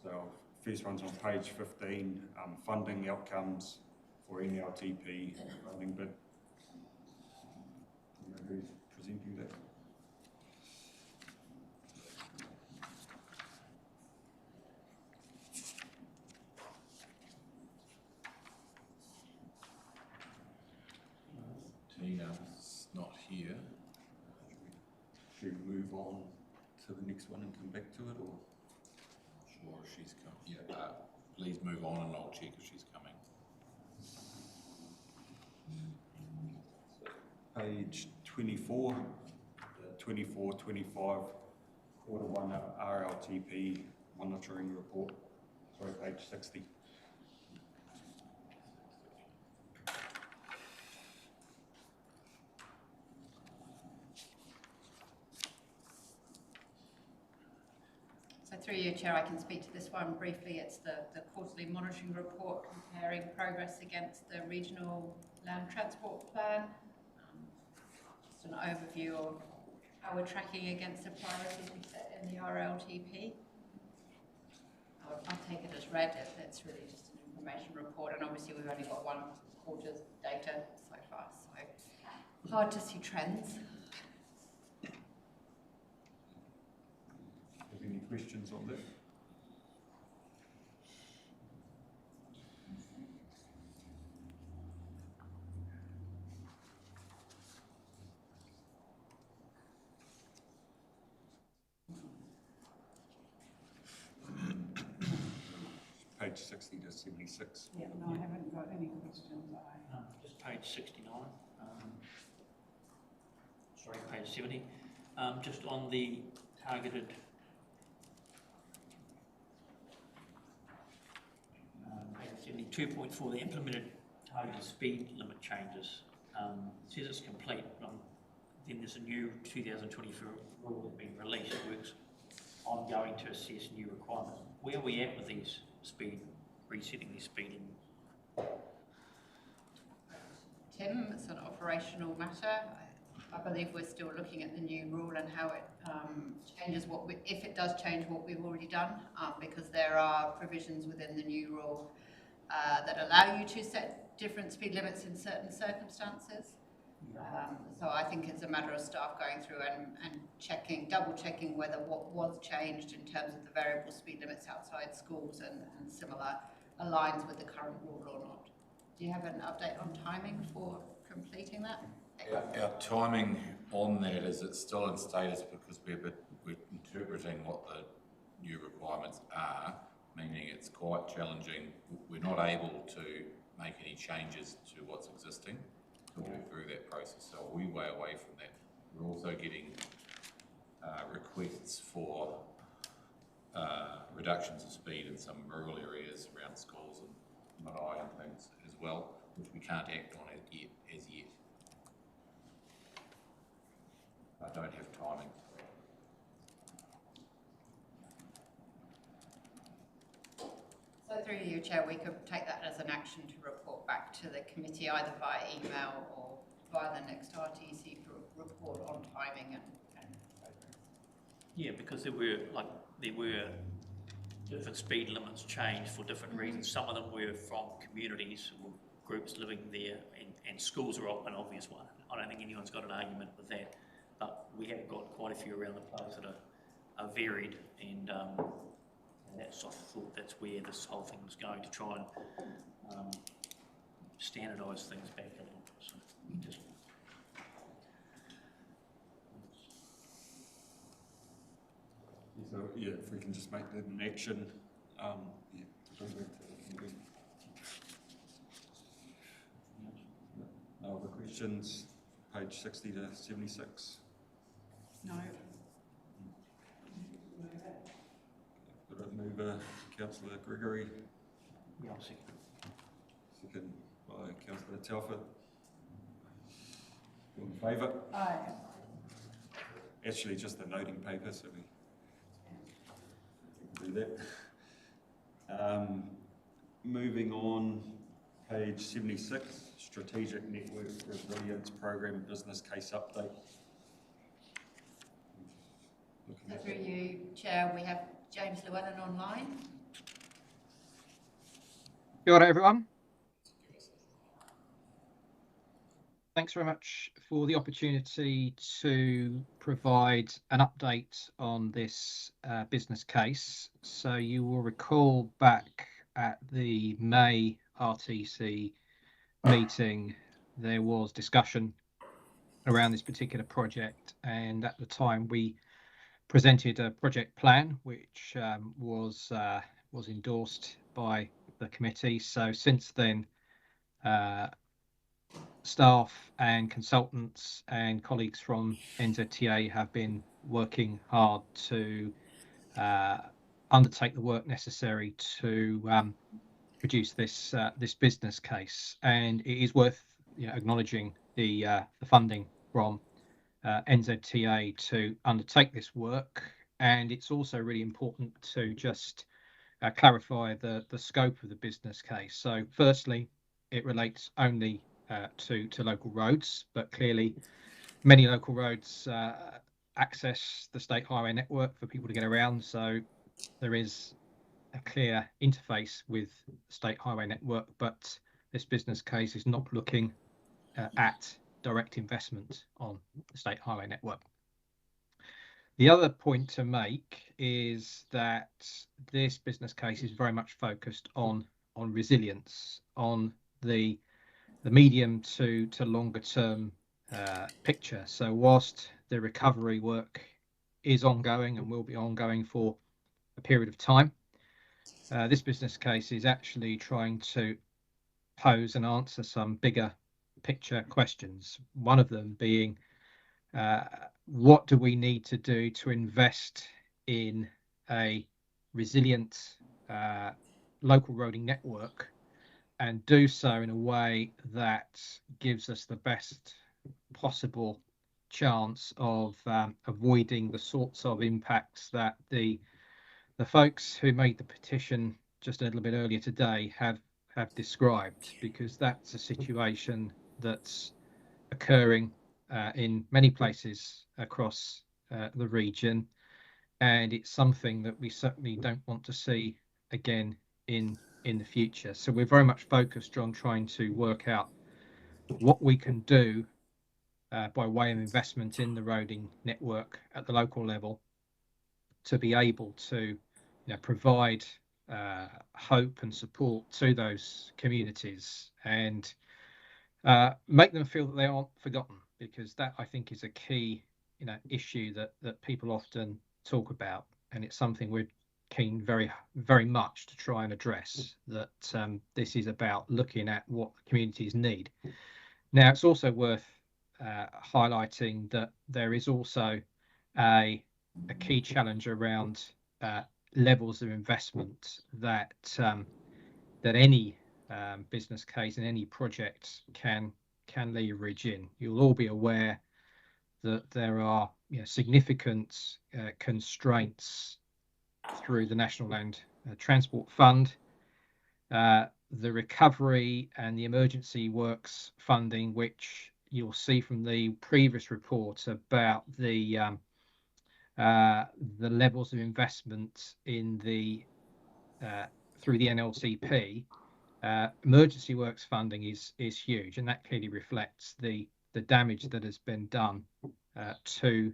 So first one's on page 15, funding outcomes for NLTP funding bid. You know who's presenting that? Tina's not here. Should we move on to the next one and come back to it, or? Sure, she's come. Yeah, please move on and I'll check if she's coming. Page 24, the 24-25 Quarter One RLTP monitoring report. Sorry, page 60. So through you, Chair, I can speak to this one briefly. It's the quarterly monitoring report comparing progress against the regional land transport plan. Just an overview of how we're tracking against the priorities we set in the RLTP. I'll take it as read if it's really just an information report, and obviously we've only got one quarter's data so far, so hard to see trends. Have any questions on that? Page 60 to 76. Yeah, no, I haven't got any questions. Just page 69. Sorry, page 70. Just on the targeted page 72.4, the implemented targeted speed limit changes. It says it's complete, but then there's a new 2024 rule that's been released, works ongoing to assess new requirements. Where are we at with these resetting these speed limits? Tim, it's an operational matter. I believe we're still looking at the new rule and how it changes if it does change what we've already done, because there are provisions within the new rule that allow you to set different speed limits in certain circumstances. So I think it's a matter of staff going through and double checking whether what was changed in terms of the variable speed limits outside schools and similar aligns with the current rule or not. Do you have an update on timing for completing that? Our timing on that is it's still in status because we're interpreting what the new requirements are, meaning it's quite challenging. We're not able to make any changes to what's existing to go through that process, so we're way away from that. We're also getting requests for reductions of speed in some rural areas around schools and marae and things as well, which we can't act on as yet. I don't have timing. So through you, Chair, we could take that as an action to report back to the committee either via email or via the next RTC report on timing and progress. Yeah, because there were different speed limits changed for different reasons. Some of them were from communities or groups living there, and schools are an obvious one. I don't think anyone's got an argument with that, but we have got quite a few around the place that are varied, and that's, I thought that's where this whole thing was going, to try and standardise things back a little. So just So yeah, if we can just make that an action, yeah, to bring back to the committee. No other questions? Page 60 to 76. No. Got a mover, Councillor Gregory. yeah, I'll second. Second by Councillor Telford. All in favour? Aye. Actually, just the noting paper, so we can do that. Moving on, page 76, Strategic Network Resilience Program Business Case Update. So through you, Chair, we have James Llewellyn online. Kia ora, everyone. Thanks very much for the opportunity to provide an update on this business case. So you will recall back at the May RTC meeting, there was discussion around this particular project, and at the time we presented a project plan which was endorsed by the committee. So since then, staff and consultants and colleagues from NZTA have been working hard to undertake the work necessary to produce this business case. And it is worth acknowledging the funding from NZTA to undertake this work. And it's also really important to just clarify the scope of the business case. So firstly, it relates only to local roads, but clearly many local roads access the state highway network for people to get around. So there is clear interface with the state highway network, but this business case is not looking at direct investment on the state highway network. The other point to make is that this business case is very much focused on resilience, on the medium to longer term picture. So whilst the recovery work is ongoing and will be ongoing for a period of time, this business case is actually trying to pose and answer some bigger picture questions. One of them being, what do we need to do to invest in a resilient local roading network, and do so in a way that gives us the best possible chance of avoiding the sorts of impacts that the folks who made the petition just a little bit earlier today have described, because that's a situation that's occurring in many places across the region, and it's something that we certainly don't want to see again in the future. So we're very much focused on trying to work out what we can do by way of investment in the roading network at the local level to be able to provide hope and support to those communities, and make them feel that they aren't forgotten, because that, I think, is a key issue that people often talk about, and it's something we're keen very much to try and address, that this is about looking at what the communities need. Now, it's also worth highlighting that there is also a key challenge around levels of investment that any business case and any project can leverage in. You'll all be aware that there are significant constraints through the National Land Transport Fund, the recovery and the emergency works funding, which you'll see from the previous report about the levels of investment in the through the NLTP. Emergency works funding is huge, and that clearly reflects the damage that has been done to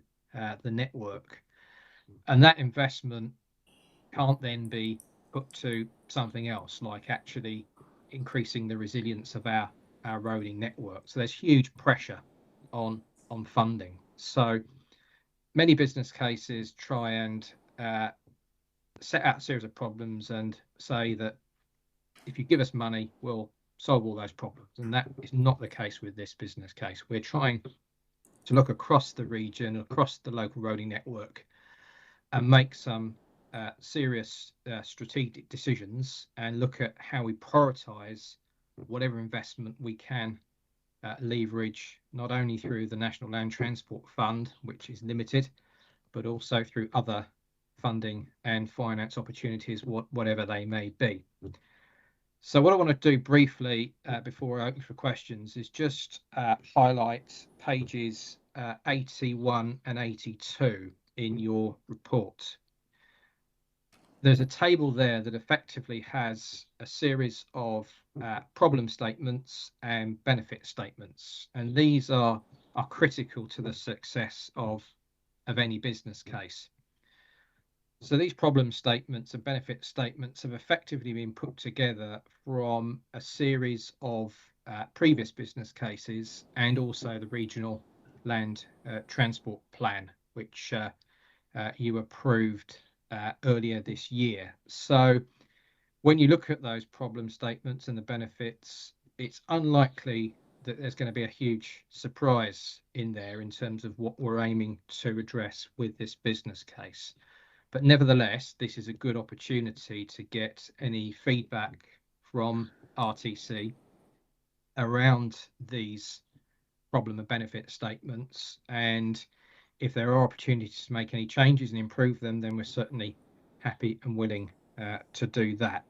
the network, and that investment can't then be put to something else, like actually increasing the resilience of our roading network. So there's huge pressure on funding. So many business cases try and set out a series of problems and say that if you give us money, we'll solve all those problems. And that is not the case with this business case. We're trying to look across the region, across the local roading network, and make some serious strategic decisions, and look at how we prioritise whatever investment we can leverage, not only through the National Land Transport Fund, which is limited, but also through other funding and finance opportunities, whatever they may be. So what I want to do briefly before I open for questions is just highlight pages 81 and 82 in your report. There's a table there that effectively has a series of problem statements and benefit statements, and these are critical to the success of any business case. So these problem statements and benefit statements have effectively been put together from a series of previous business cases, and also the Regional Land Transport Plan, which you approved earlier this year. So when you look at those problem statements and the benefits, it's unlikely that there's going to be a huge surprise in there in terms of what we're aiming to address with this business case. But nevertheless, this is a good opportunity to get any feedback from RTC around these problem and benefit statements, and if there are opportunities to make any changes and improve them, then we're certainly happy and willing to do that.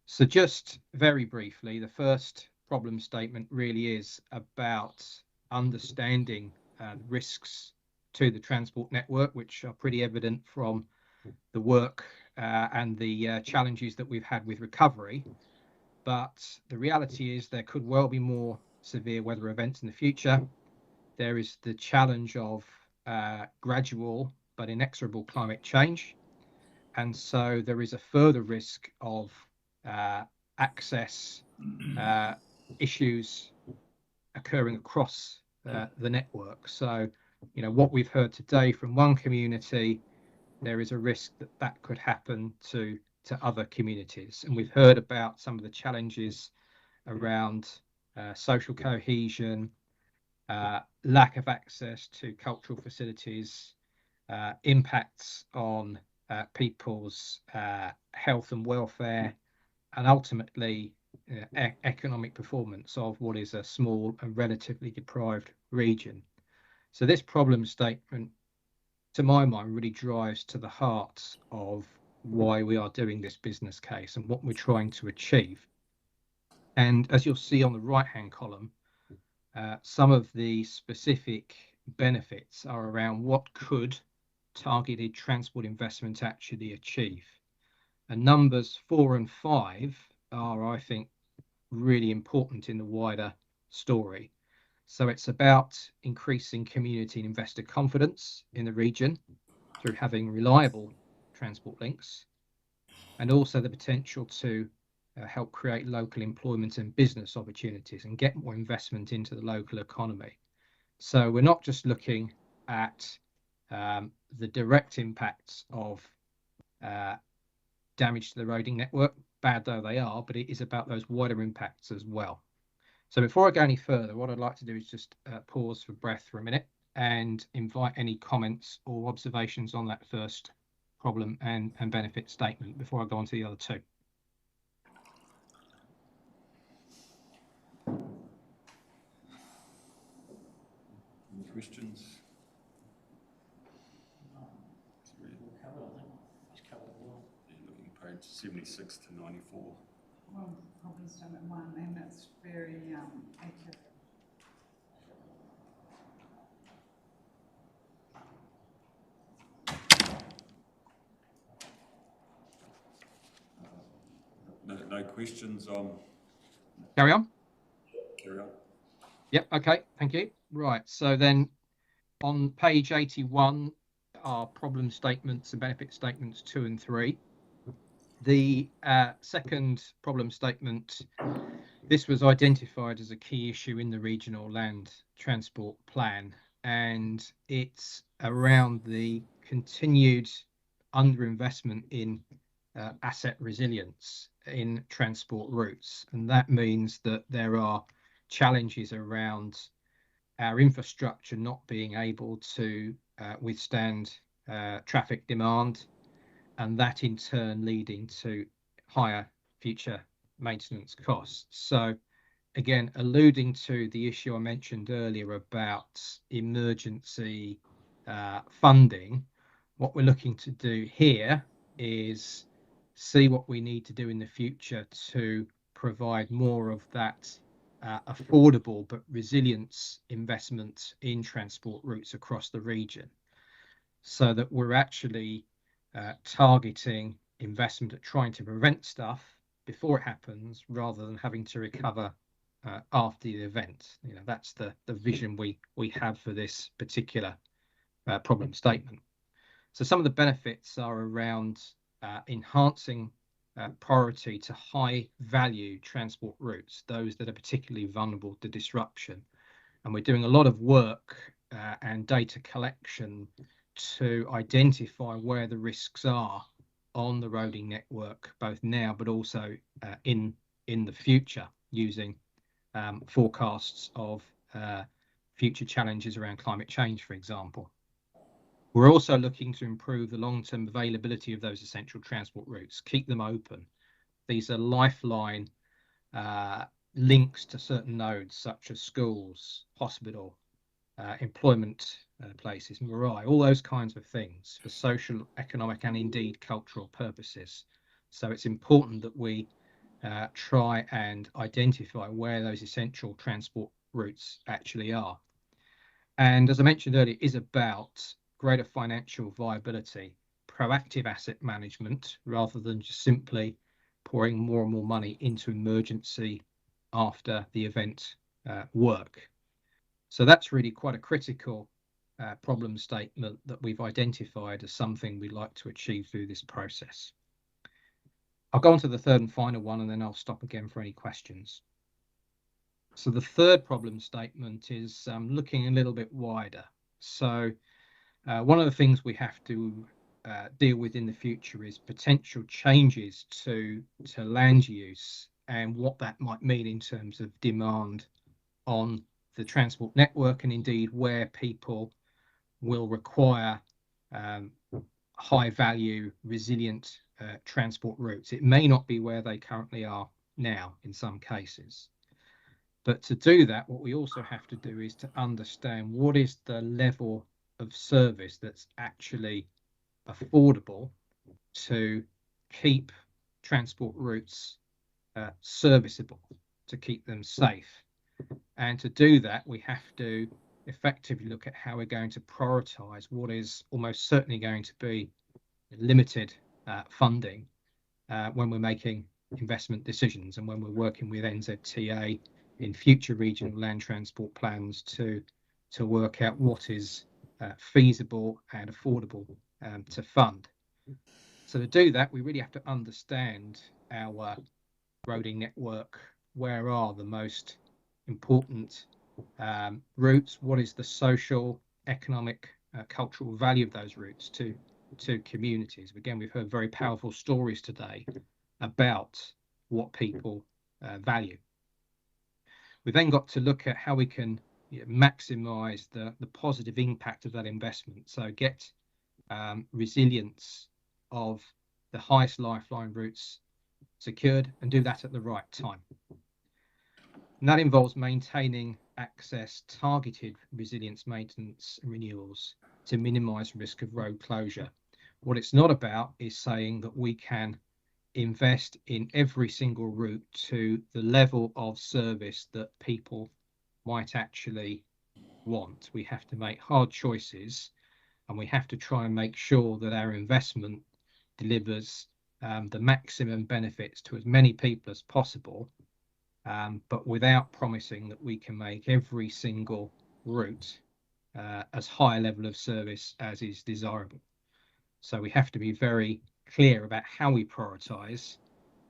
So just very briefly, the first problem statement really is about understanding risks to the transport network, which are pretty evident from the work and the challenges that we've had with recovery. But the reality is there could well be more severe weather events in the future. There is the challenge of gradual but inexorable climate change. And so there is a further risk of access issues occurring across the network. So, you know, what we've heard today from one community, there is a risk that that could happen to other communities. And we've heard about some of the challenges around social cohesion, lack of access to cultural facilities, impacts on people's health and welfare, and ultimately economic performance of what is a small and relatively deprived region. So this problem statement, to my mind, really drives to the heart of why we are doing this business case and what we're trying to achieve. And as you'll see on the right-hand column, some of the specific benefits are around what could targeted transport investment actually achieve. And numbers 4 and 5 are, I think, really important in the wider story. So it's about increasing community and investor confidence in the region through having reliable transport links, and also the potential to help create local employment and business opportunities and get more investment into the local economy. So we're not just looking at the direct impacts of damage to the roading network, bad though they are, but it is about those wider impacts as well. So before I go any further, what I'd like to do is just pause for breath for a minute and invite any comments or observations on that first problem and benefit statement before I go on to the other two. Any questions? Looking page 76 to 94. Well, problem statement 1, and it's very accurate. No questions on? Carry on? Carry on. Yep, okay, thank you. Right, so then on page 81 are problem statements and benefit statements 2 and 3. The second problem statement, this was identified as a key issue in the regional land transport plan, and it's around the continued underinvestment in asset resilience in transport routes. And that means that there are challenges around our infrastructure not being able to withstand traffic demand, and that in turn leading to higher future maintenance costs. So again, alluding to the issue I mentioned earlier about emergency funding, what we're looking to do here is see what we need to do in the future to provide more of that affordable but resilience investment in transport routes across the region, so that we're actually targeting investment at trying to prevent stuff before it happens rather than having to recover after the event. You know, that's the vision we have for this particular problem statement. So some of the benefits are around enhancing priority to high value transport routes, those that are particularly vulnerable to disruption. And we're doing a lot of work and data collection to identify where the risks are on the roading network, both now but also in the future, using forecasts of future challenges around climate change, for example. We're also looking to improve the long-term availability of those essential transport routes, keep them open. These are lifeline links to certain nodes such as schools, hospital, employment places, marae, all those kinds of things for social, economic, and indeed cultural purposes. So it's important that we try and identify where those essential transport routes actually are. And as I mentioned earlier, it is about greater financial viability, proactive asset management rather than just simply pouring more and more money into emergency after the event work. So that's really quite a critical problem statement that we've identified as something we'd like to achieve through this process. I'll go on to the third and final one, and then I'll stop again for any questions. So the third problem statement is looking a little bit wider. So one of the things we have to deal with in the future is potential changes to land use and what that might mean in terms of demand on the transport network, and indeed where people will require high value, resilient transport routes. It may not be where they currently are now in some cases. But to do that, what we also have to do is to understand what is the level of service that's actually affordable to keep transport routes serviceable, to keep them safe. And to do that, we have to effectively look at how we're going to prioritise what is almost certainly going to be limited funding when we're making investment decisions and when we're working with NZTA in future regional land transport plans to work out what is feasible and affordable to fund. So to do that, we really have to understand our roading network. Where are the most important routes? What is the social, economic, cultural value of those routes to communities? Again, we've heard very powerful stories today about what people value. We've then got to look at how we can maximise the positive impact of that investment. So get resilience of the highest lifeline routes secured and do that at the right time. And that involves maintaining access, targeted resilience maintenance and renewals to minimise risk of road closure. What it's not about is saying that we can invest in every single route to the level of service that people might actually want. We have to make hard choices, and we have to try and make sure that our investment delivers the maximum benefits to as many people as possible, but without promising that we can make every single route as high a level of service as is desirable. So we have to be very clear about how we prioritise,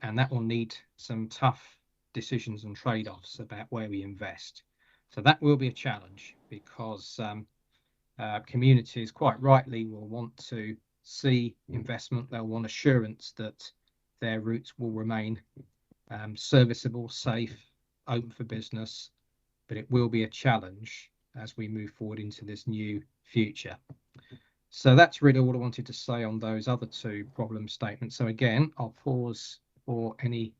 and that will need some tough decisions and trade-offs about where we invest. So that will be a challenge, because communities quite rightly will want to see investment. They'll want assurance that their routes will remain serviceable, safe, open for business, but it will be a challenge as we move forward into this new future. So that's really all I wanted to say on those other two problem statements. So again, I'll pause for any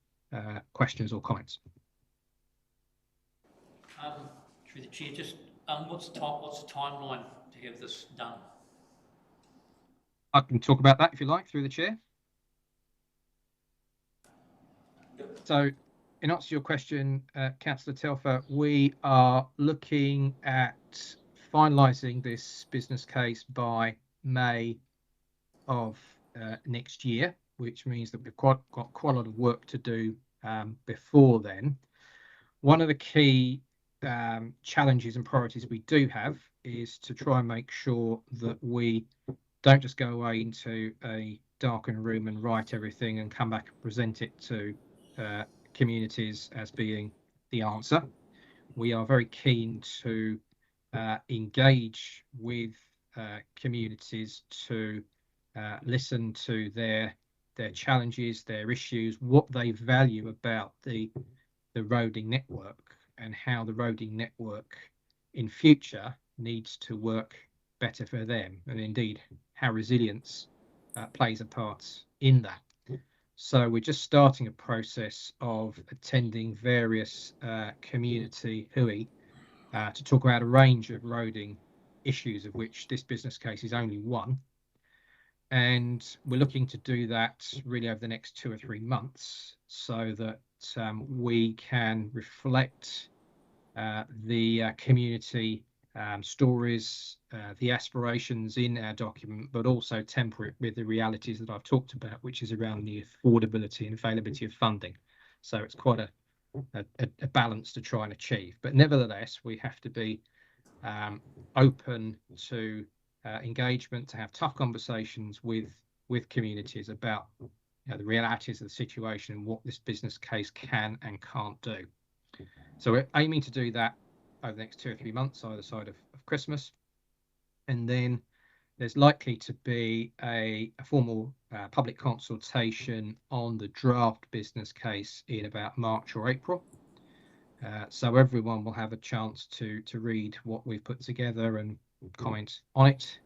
questions or comments. Through the chair, just what's the timeline to have this done? I can talk about that if you like, through the chair. So in answer to your question, Councillor Telfer, we are looking at finalising this business case by May of next year, which means that we've got quite a lot of work to do before then. One of the key challenges and priorities we do have is to try and make sure that we don't just go away into a darkened room and write everything and come back and present it to communities as being the answer. We are very keen to engage with communities to listen to their challenges, their issues, what they value about the roading network, and how the roading network in future needs to work better for them, and indeed how resilience plays a part in that. So we're just starting a process of attending various community hui to talk about a range of roading issues, of which this business case is only one. And we're looking to do that really over the next 2 or 3 months, so that we can reflect the community stories, the aspirations in our document, but also temper it with the realities that I've talked about, which is around the affordability and availability of funding. So it's quite a balance to try and achieve. But nevertheless, we have to be open to engagement, to have tough conversations with communities about the realities of the situation and what this business case can and can't do. So we're aiming to do that over the next 2 or 3 months, either side of Christmas. And then there's likely to be a formal public consultation on the draft business case in about March or April. So everyone will have a chance to read what we've put together and comment on it.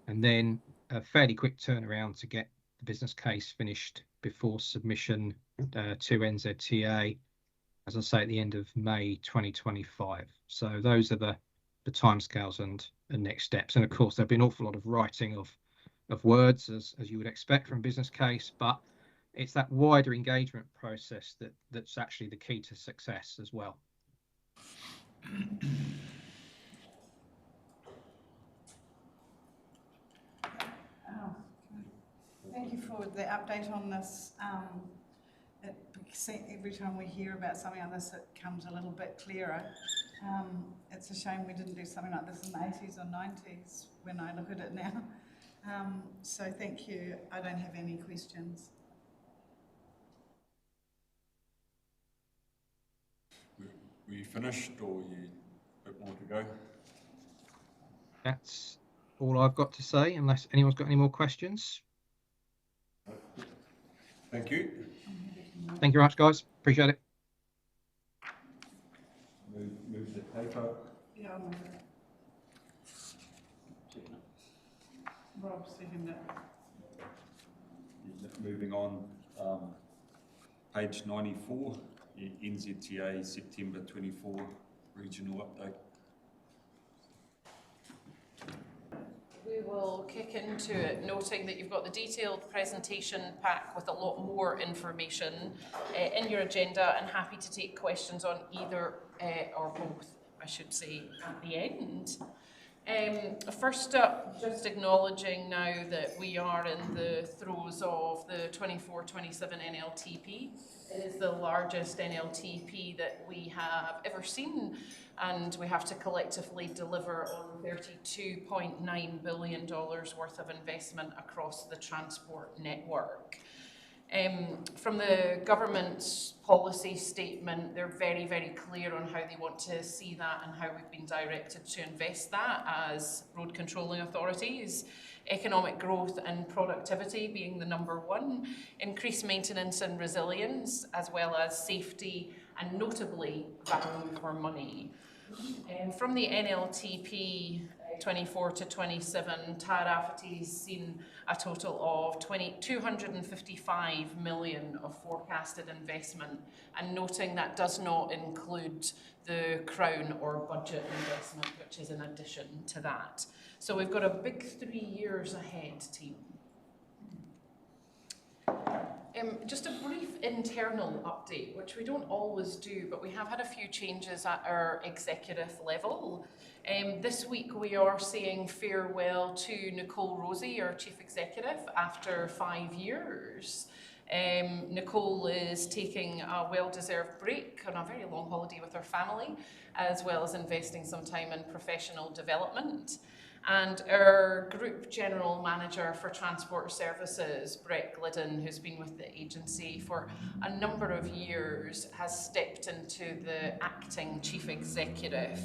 And then a fairly quick turnaround to get the business case finished before submission to NZTA, as I say, at the end of May 2025. So those are the timescales and next steps. And of course, there'll be an awful lot of writing of words, as you would expect from business case, but it's that wider engagement process that's actually the key to success as well. Thank you for the update on this. Every time we hear about something like this, it comes a little bit clearer. It's a shame we didn't do something like this in the 80s or 90s when I look at it now. So thank you. I don't have any questions. Were you finished, or you a bit more to go? That's all I've got to say, unless anyone's got any more questions. Thank you. Thank you very much, guys. Appreciate it. Move the paper. Yeah, I'll move it. Rob, second it. Moving on, page 94, NZTA September 24 regional update. We will kick into it, noting that you've got the detailed presentation pack with a lot more information in your agenda, and happy to take questions on either or both, I should say, at the end. First up, just acknowledging now that we are in the throes of the 24-27 NLTP. It is the largest NLTP that we have ever seen, and we have to collectively deliver on $32.9 billion worth of investment across the transport network. From the government's policy statement, they're very, very clear on how they want to see that and how we've been directed to invest that as road controlling authorities. Economic growth and productivity being the number one, increased maintenance and resilience, as well as safety and notably value for money. From the NLTP 24 to 27, Tairafati's seen a total of 255 million of forecasted investment, and noting that does not include the Crown or budget investment, which is in addition to that. So we've got a big 3 years ahead, team. Just a brief internal update, which we don't always do, but we have had a few changes at our executive level. This week we are saying farewell to Nicole Rosie, our Chief Executive, after 5 years. Nicole is taking a well-deserved break on a very long holiday with her family, as well as investing some time in professional development. And our Group General Manager for Transport Services, Brett Glidden, who's been with the agency for a number of years, has stepped into the acting Chief Executive.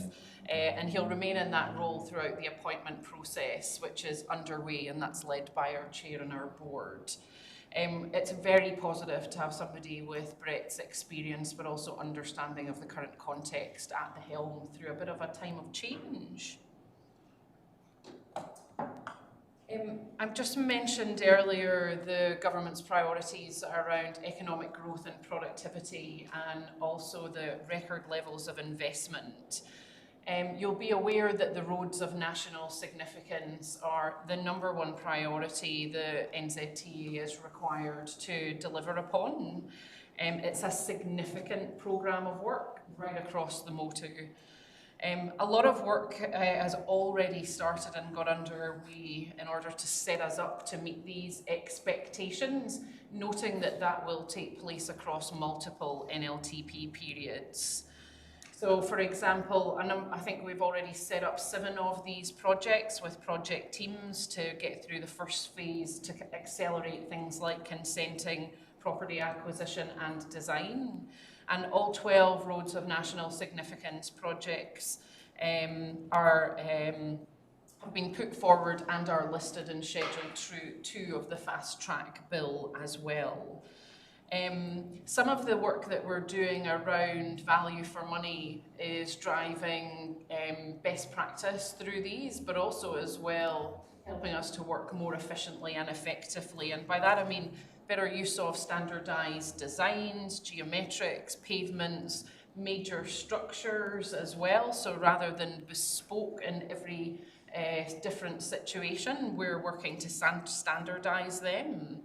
And he'll remain in that role throughout the appointment process, which is underway, and that's led by our chair and our board. It's very positive to have somebody with Brett's experience, but also understanding of the current context at the helm through a bit of a time of change. I've just mentioned earlier the government's priorities around economic growth and productivity, and also the record levels of investment. You'll be aware that the roads of national significance are the number one priority the NZTA is required to deliver upon. It's a significant programme of work right across the motu. A lot of work has already started and got underway in order to set us up to meet these expectations, noting that that will take place across multiple NLTP periods. So, for example, I think we've already set up 7 of these projects with project teams to get through the first phase to accelerate things like consenting, property acquisition and design. And all 12 roads of national significance projects have been put forward and are listed and scheduled through 2 of the fast track bill as well. Some of the work that we're doing around value for money is driving best practice through these, but also as well helping us to work more efficiently and effectively. And by that I mean better use of standardised designs, geometrics, pavements, major structures as well. So rather than bespoke in every different situation, we're working to standardise them.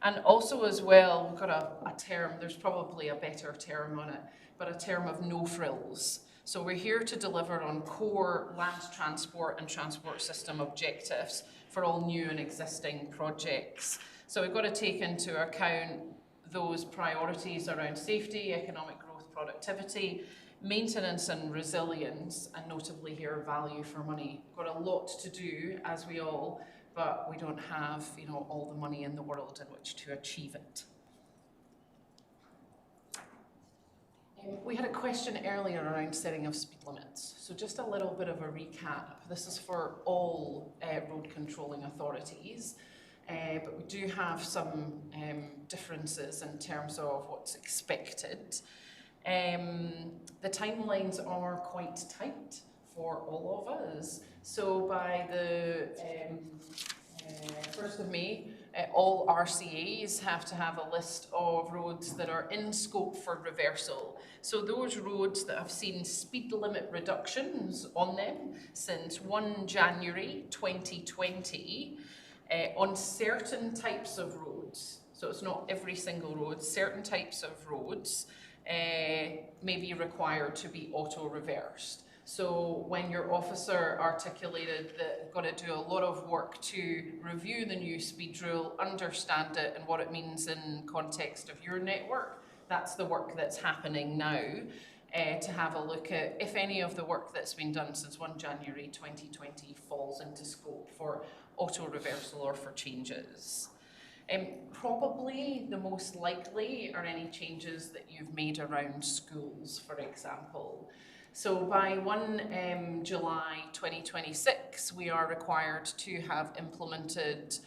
And also as well, we've got a term, there's probably a better term on it, but a term of no frills. So we're here to deliver on core land transport and transport system objectives for all new and existing projects. So we've got to take into account those priorities around safety, economic growth, productivity, maintenance and resilience, and notably here, value for money. We've got a lot to do, as we all, but we don't have, all the money in the world in which to achieve it. We had a question earlier around setting of speed limits. So just a little bit of a recap. This is for all road controlling authorities, but we do have some differences in terms of what's expected. The timelines are quite tight for all of us. So by the 1st of May, all RCAs have to have a list of roads that are in scope for reversal. So those roads that have seen speed limit reductions on them since 1 January 2020 on certain types of roads. So it's not every single road, certain types of roads may be required to be auto-reversed. So when your officer articulated that you've got to do a lot of work to review the new speed rule, understand it and what it means in context of your network, that's the work that's happening now to have a look at if any of the work that's been done since 1 January 2020 falls into scope for auto-reversal or for changes. Probably the most likely are any changes that you've made around schools, for example. So by 1 July 2026, we are required to have implemented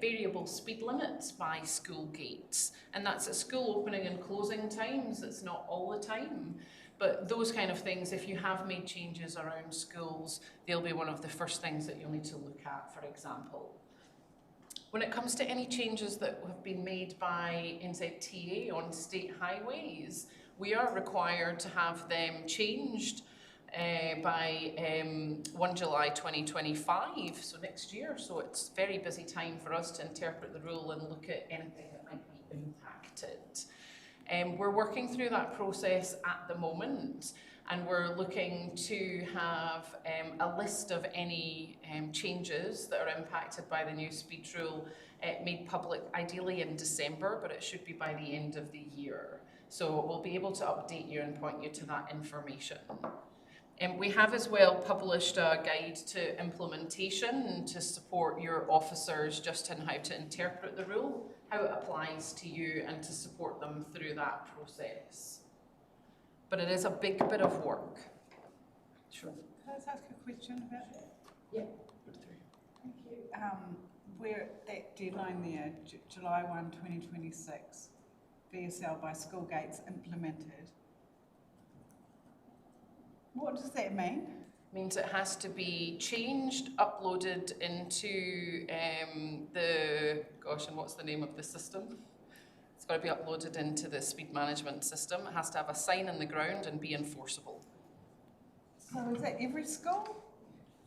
variable speed limits by school gates. And that's at school opening and closing times. It's not all the time. But those kind of things, if you have made changes around schools, they'll be one of the first things that you'll need to look at, for example. When it comes to any changes that have been made by NZTA on state highways, we are required to have them changed by 1 July 2025, so next year. So it's a very busy time for us to interpret the rule and look at anything that might be impacted. We're working through that process at the moment, and we're looking to have a list of any changes that are impacted by the new speed rule made public ideally in December, but it should be by the end of the year. So we'll be able to update you and point you to that information. We have as well published a guide to implementation to support your officers just in how to interpret the rule, how it applies to you, and to support them through that process. But it is a big bit of work. Sure. Can I just ask a question about that? Yeah. Thank you. Where that deadline there, July 1, 2026, VSL by school gates implemented. What does that mean? Means it has to be changed, uploaded into and what's the name of the system? It's got to be uploaded into the speed management system. It has to have a sign in the ground and be enforceable. So is that every school?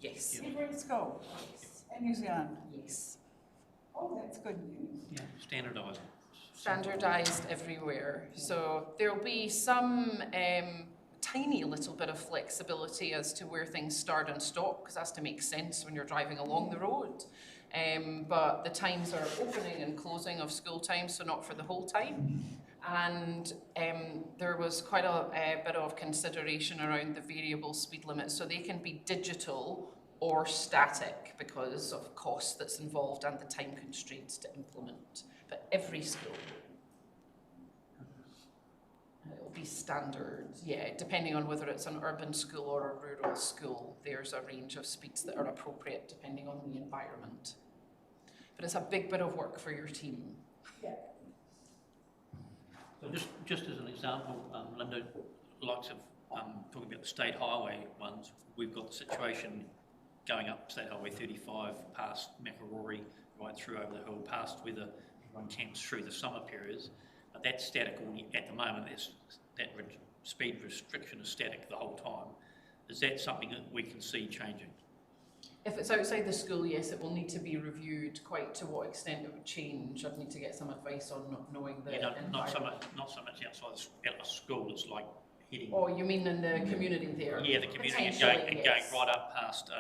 Yes. Every school? Yes. In New Zealand? Yes. Oh, that's good news. Yeah, standardised. Standardised everywhere. So there'll be some tiny little bit of flexibility as to where things start and stop, because it has to make sense when you're driving along the road. But the times are opening and closing of school times, so not for the whole time. And there was quite a bit of consideration around the variable speed limit, so they can be digital or static because of cost that's involved and the time constraints to implement. But every school, it'll be standard, yeah, depending on whether it's an urban school or a rural school, there's a range of speeds that are appropriate depending on the environment. But it's a big bit of work for your team. Yeah. So just as an example, Linda, likes of talking about the state highway ones, we've got the situation going up State Highway 35 past Makarori, right through over the hill, past where the everyone camps through the summer periods. But that's static at the moment. That speed restriction is static the whole time. Is that something that we can see changing? If it's outside the school, yes, it will need to be reviewed. Quite to what extent it would change, I'd need to get some advice on not knowing the environment. Not so much outside a school. It's like heading. Oh, you mean in the community there? Yeah, the community and going right up past,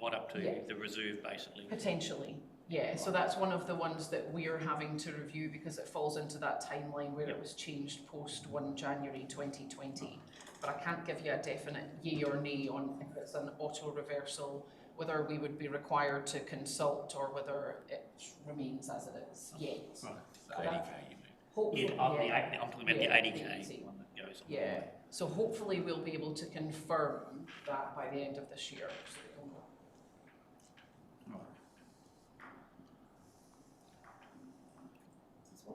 right up to the reserve, basically. Potentially, yeah. So that's one of the ones that we're having to review because it falls into that timeline where it was changed post 1 January 2020. But I can't give you a definite yay or nay on if it's an auto reversal, whether we would be required to consult or whether it remains as it is yet. Right, So 80k, you mean? hopefully, I'm talking about the 80k one that goes on. Yeah, so hopefully we'll be able to confirm that by the end of this year. So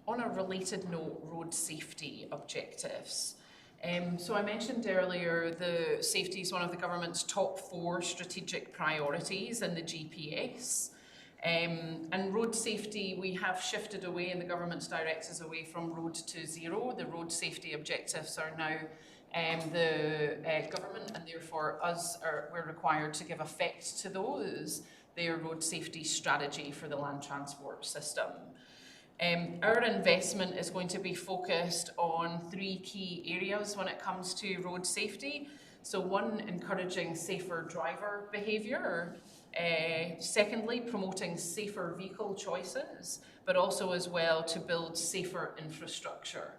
on a related note, road safety objectives. So I mentioned earlier the safety is one of the government's top 4 strategic priorities in the GPS. And road safety, we have shifted away in the government's directives away from road to zero. The road safety objectives are now the government, and therefore we're required to give effect to those, their road safety strategy for the land transport system. Our investment is going to be focused on 3 key areas when it comes to road safety. So 1, encouraging safer driver behaviour. Secondly, promoting safer vehicle choices, but also as well to build safer infrastructure.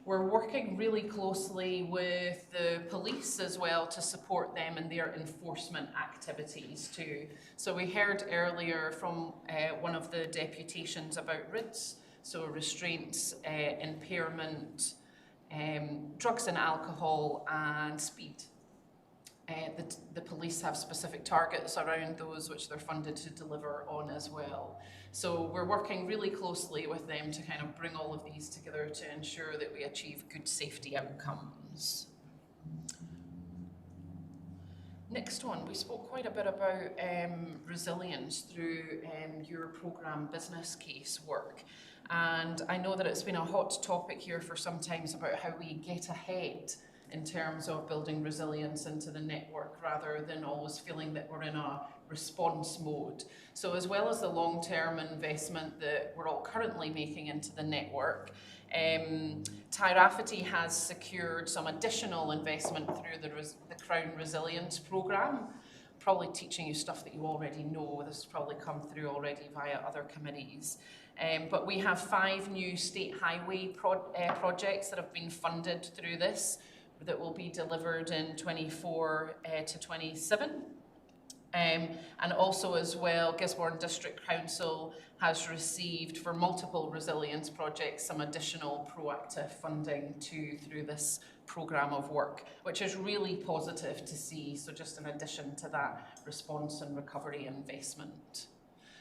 We're working really closely with the police as well to support them in their enforcement activities too. So we heard earlier from one of the deputations about RIDs, so restraints, impairment, drugs and alcohol, and speed. The police have specific targets around those which they're funded to deliver on as well. So we're working really closely with them to kind of bring all of these together to ensure that we achieve good safety outcomes. Next one, we spoke quite a bit about resilience through your programme business case work. And I know that it's been a hot topic here for some time about how we get ahead in terms of building resilience into the network rather than always feeling that we're in a response mode. So as well as the long-term investment that we're all currently making into the network, Tairafiti has secured some additional investment through the Crown Resilience Programme, probably teaching you stuff that you already know. This has probably come through already via other committees. But we have 5 new state highway projects that have been funded through this that will be delivered in 24 to 27. And also as well, Gisborne District Council has received for multiple resilience projects some additional proactive funding through this programme of work, which is really positive to see. So just in addition to that response and recovery investment.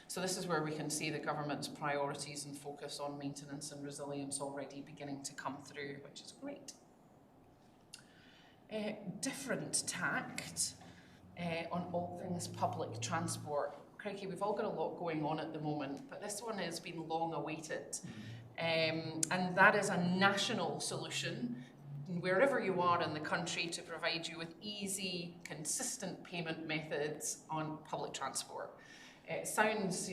So this is where we can see the government's priorities and focus on maintenance and resilience already beginning to come through, which is great. Different tact on all things public transport. Crikey, we've all got a lot going on at the moment, but this one has been long awaited. And that is a national solution wherever you are in the country to provide you with easy, consistent payment methods on public transport. It sounds,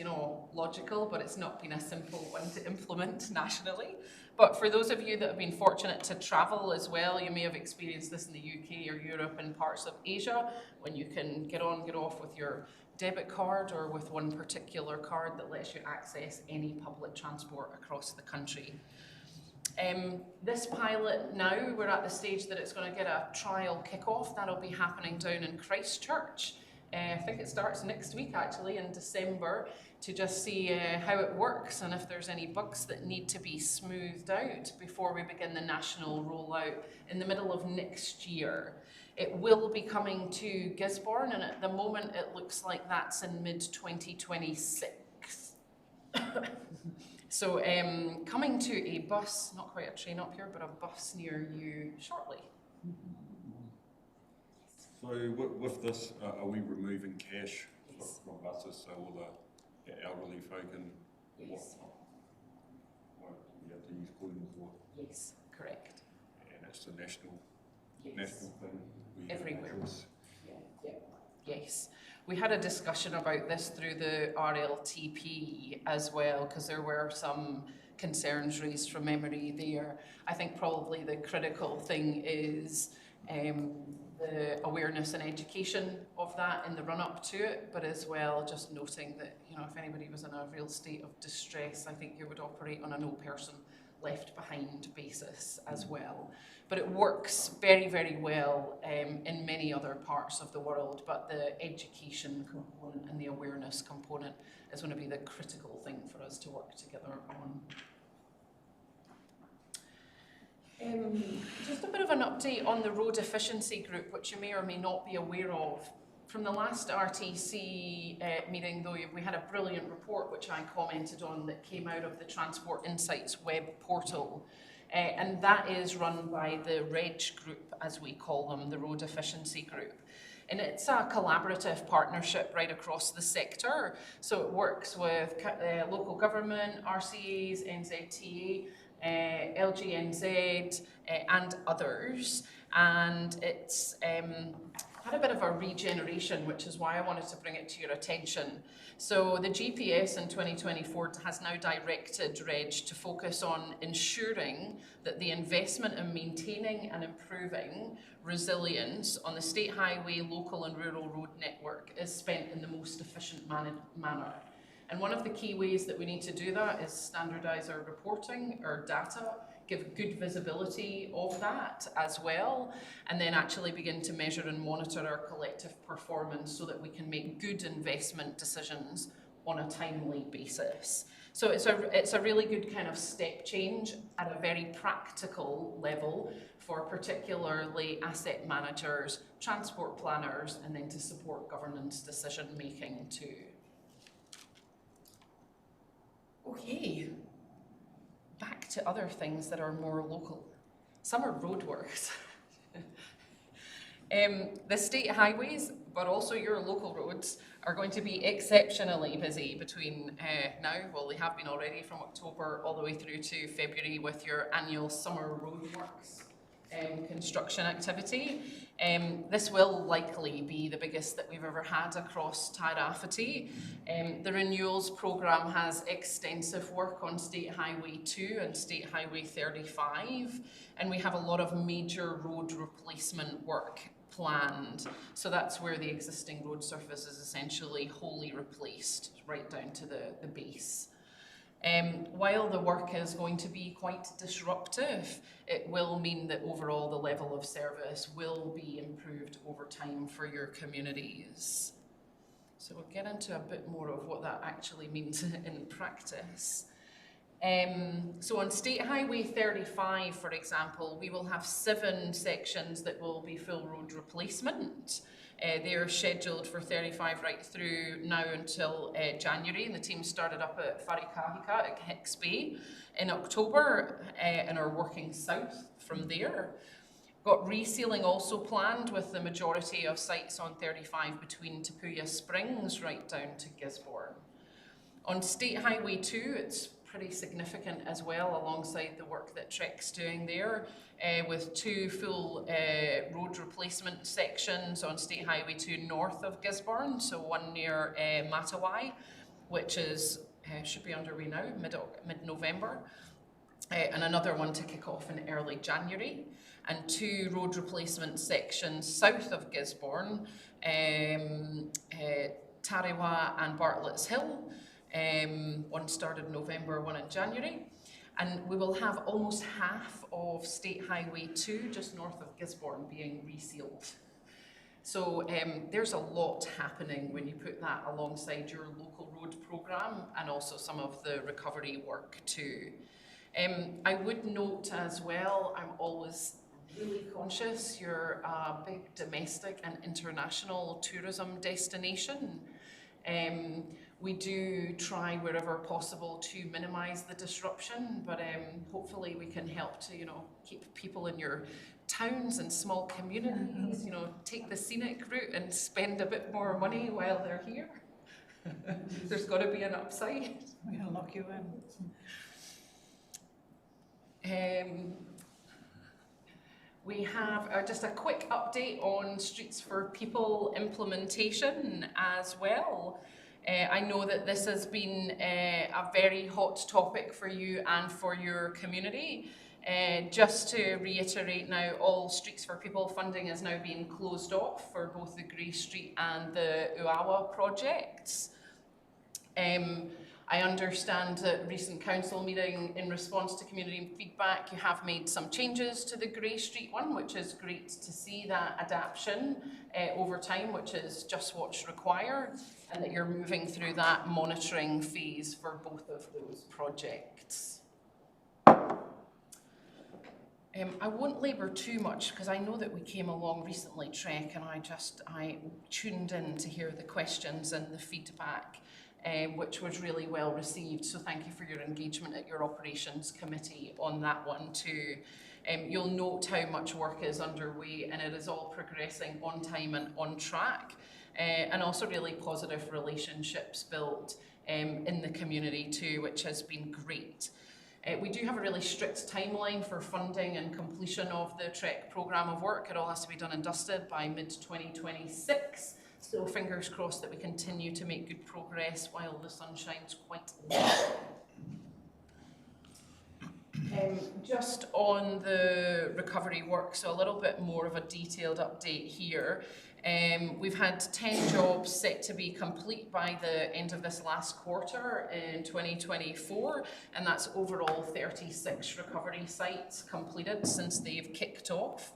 logical, but it's not been a simple one to implement nationally. But for those of you that have been fortunate to travel as well, you may have experienced this in the UK or Europe and parts of Asia, when you can get on, get off with your debit card or with one particular card that lets you access any public transport across the country. This pilot now, we're at the stage that it's going to get a trial kick-off. That'll be happening down in Christchurch. I think it starts next week actually, in December, to just see how it works and if there's any bugs that need to be smoothed out before we begin the national rollout in the middle of next year. It will be coming to Gisborne, and at the moment it looks like that's in mid-2026. So coming to a bus, not quite a train up here, but a bus near you shortly. So with this, are we removing cash from buses, so all the elderly folk and Yes. what we have to use coins or? Yes, correct. And it's a national thing. Everywhere. Yes. We had a discussion about this through the RLTP as well, because there were some concerns raised from memory there. I think probably the critical thing is the awareness and education of that in the run-up to it, but as well just noting that, you know, if anybody was in a real state of distress, I think you would operate on a no person left behind basis as well. But it works very, very well in many other parts of the world, but the education component and the awareness component is going to be the critical thing for us to work together on. Just a bit of an update on the road efficiency group, which you may or may not be aware of. From the last RTC meeting, though, we had a brilliant report which I commented on that came out of the Transport Insights web portal. And that is run by the REG group, as we call them, the Road Efficiency Group. And it's a collaborative partnership right across the sector. So it works with local government, RCAs, NZTA, LGNZ, and others. And it's had a bit of a regeneration, which is why I wanted to bring it to your attention. So the GPS in 2024 has now directed REG to focus on ensuring that the investment in maintaining and improving resilience on the state highway, local and rural road network is spent in the most efficient manner. And one of the key ways that we need to do that is standardise our reporting, our data, give good visibility of that as well, and then actually begin to measure and monitor our collective performance so that we can make good investment decisions on a timely basis. So it's a really good kind of step change at a very practical level for particularly asset managers, transport planners, and then to support governance decision making too. Okay. Back to other things that are more local. Some are roadworks. The state highways, but also your local roads, are going to be exceptionally busy between now, well, they have been already from October all the way through to February with your annual summer roadworks construction activity. This will likely be the biggest that we've ever had across Tairāwhiti. The renewals programme has extensive work on State Highway 2 and State Highway 35, and we have a lot of major road replacement work planned. So that's where the existing road surface is essentially wholly replaced, right down to the base. While the work is going to be quite disruptive, it will mean that overall the level of service will be improved over time for your communities. So we'll get into a bit more of what that actually means in practice. So on State Highway 35, for example, we will have 7 sections that will be full road replacement. They are scheduled for 35 right through now until January, and the team started up at Wharikahika at Hicks Bay in October and are working south from there. Got resealing also planned with the majority of sites on 35 between Tapuia Springs right down to Gisborne. On State Highway 2, it's pretty significant as well, alongside the work that Trek's doing there, with 2 full road replacement sections on State Highway 2 north of Gisborne, so one near Matawai, which is should be underway now, mid-November, and another one to kick off in early January, and 2 road replacement sections south of Gisborne, Tarewa and Bartlett's Hill. One started in November, one in January. And we will have almost half of State Highway 2 just north of Gisborne being resealed. So there's a lot happening when you put that alongside your local road programme and also some of the recovery work too. I would note as well, I'm always really conscious you're a big domestic and international tourism destination. We do try wherever possible to minimise the disruption, but hopefully we can help to, keep people in your towns and small communities, take the scenic route and spend a bit more money while they're here. There's got to be an upside. We're going to lock you in. We have just a quick update on Streets for People implementation as well. I know that this has been a very hot topic for you and for your community. Just to reiterate now, all Streets for People funding is now being closed off for both the Grey Street and the Uawa projects. I understand that recent council meeting, in response to community feedback, you have made some changes to the Grey Street one, which is great to see that adaptation over time, which is just what's required, and that you're moving through that monitoring phase for both of those projects. I won't labour too much because I know that we came along recently, Trek, and I tuned in to hear the questions and the feedback, which was really well received. So thank you for your engagement at your operations committee on that one too. You'll note how much work is underway, and it is all progressing on time and on track, and also really positive relationships built in the community too, which has been great. We do have a really strict timeline for funding and completion of the TREC programme of work. It all has to be done and dusted by mid-2026. So fingers crossed that we continue to make good progress while the sun shines quite low. Just on the recovery work, so a little bit more of a detailed update here. We've had 10 jobs set to be complete by the end of this last quarter in 2024, and that's overall 36 recovery sites completed since they've kicked off.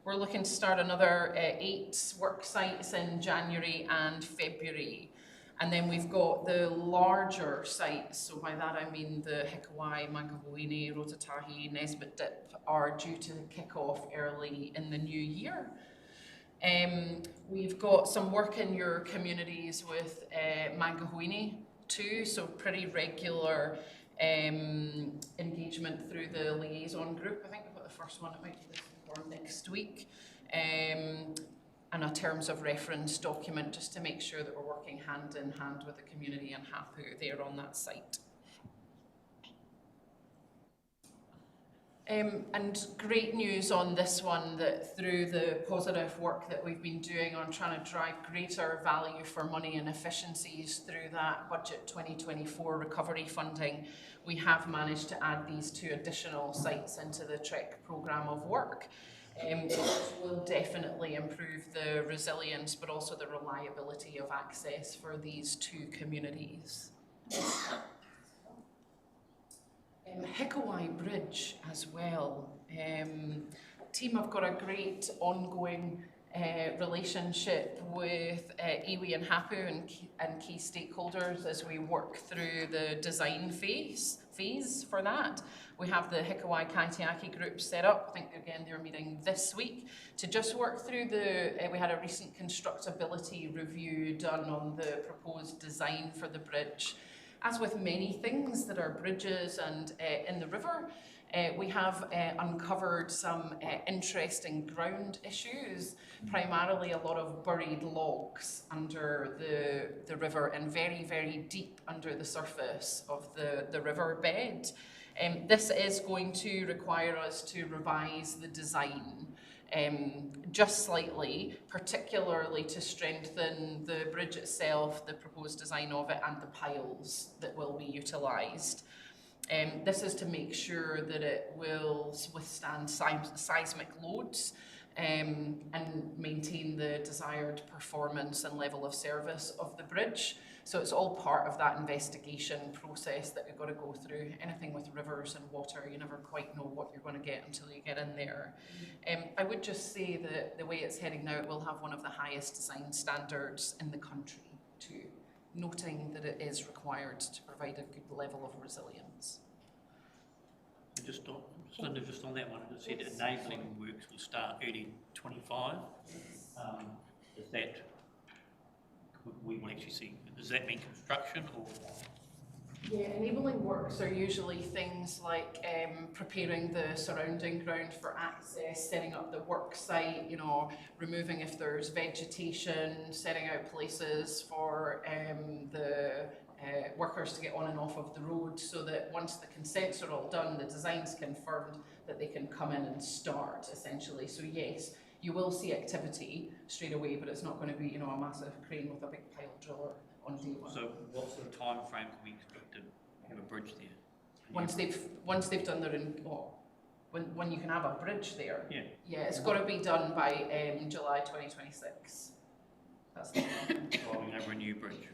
We're looking to start another 8 work sites in January and February. And then we've got the larger sites, so by that I mean the Hikawai, Mangahoini, Rotatahi, Nesbitt Dip are due to kick off early in the new year. We've got some work in your communities with Mangahoini too, so pretty regular engagement through the liaison group. I think we've got the first one, it might be this or next week. And a terms of reference document just to make sure that we're working hand in hand with the community and Hapu there on that site. And great news on this one, that through the positive work that we've been doing on trying to drive greater value for money and efficiencies through that Budget 2024 recovery funding, we have managed to add these 2 additional sites into the TREC programme of work. Which will definitely improve the resilience but also the reliability of access for these 2 communities. Hikawai Bridge as well. Team have got a great ongoing relationship with iwi and Hapu and key stakeholders as we work through the design phase for that. We have the Hikawai Kaitiaki group set up. I think again they're meeting this week to just work through we had a recent constructability review done on the proposed design for the bridge. As with many things that are bridges and in the river, we have uncovered some interesting ground issues, primarily a lot of buried logs under the river and very, very deep under the surface of the river bed. This is going to require us to revise the design just slightly, particularly to strengthen the bridge itself, the proposed design of it, and the piles that will be utilised. This is to make sure that it will withstand seismic loads and maintain the desired performance and level of service of the bridge. So it's all part of that investigation process that we've got to go through. Anything with rivers and water, you never quite know what you're going to get until you get in there. I would just say that the way it's heading now, it will have one of the highest design standards in the country too, noting that it is required to provide a good level of resilience. Just on, Linda, just on that one, it said enabling works will start early 25. Is that, we will actually see, does that mean construction or? Yeah, enabling works are usually things like preparing the surrounding ground for access, setting up the work site, you know, removing if there's vegetation, setting out places for the workers to get on and off of the road, so that once the consents are all done, the design's confirmed, that they can come in and start, essentially. So yes, you will see activity straight away, but it's not going to be, you know, a massive crane with a big pile driller on day one. So what sort of time frame can we expect to have a bridge there? Once they've done their when you can have a bridge there. Yeah. Yeah, it's got to be done by July 2026. That's the plan. Driving over a new bridge.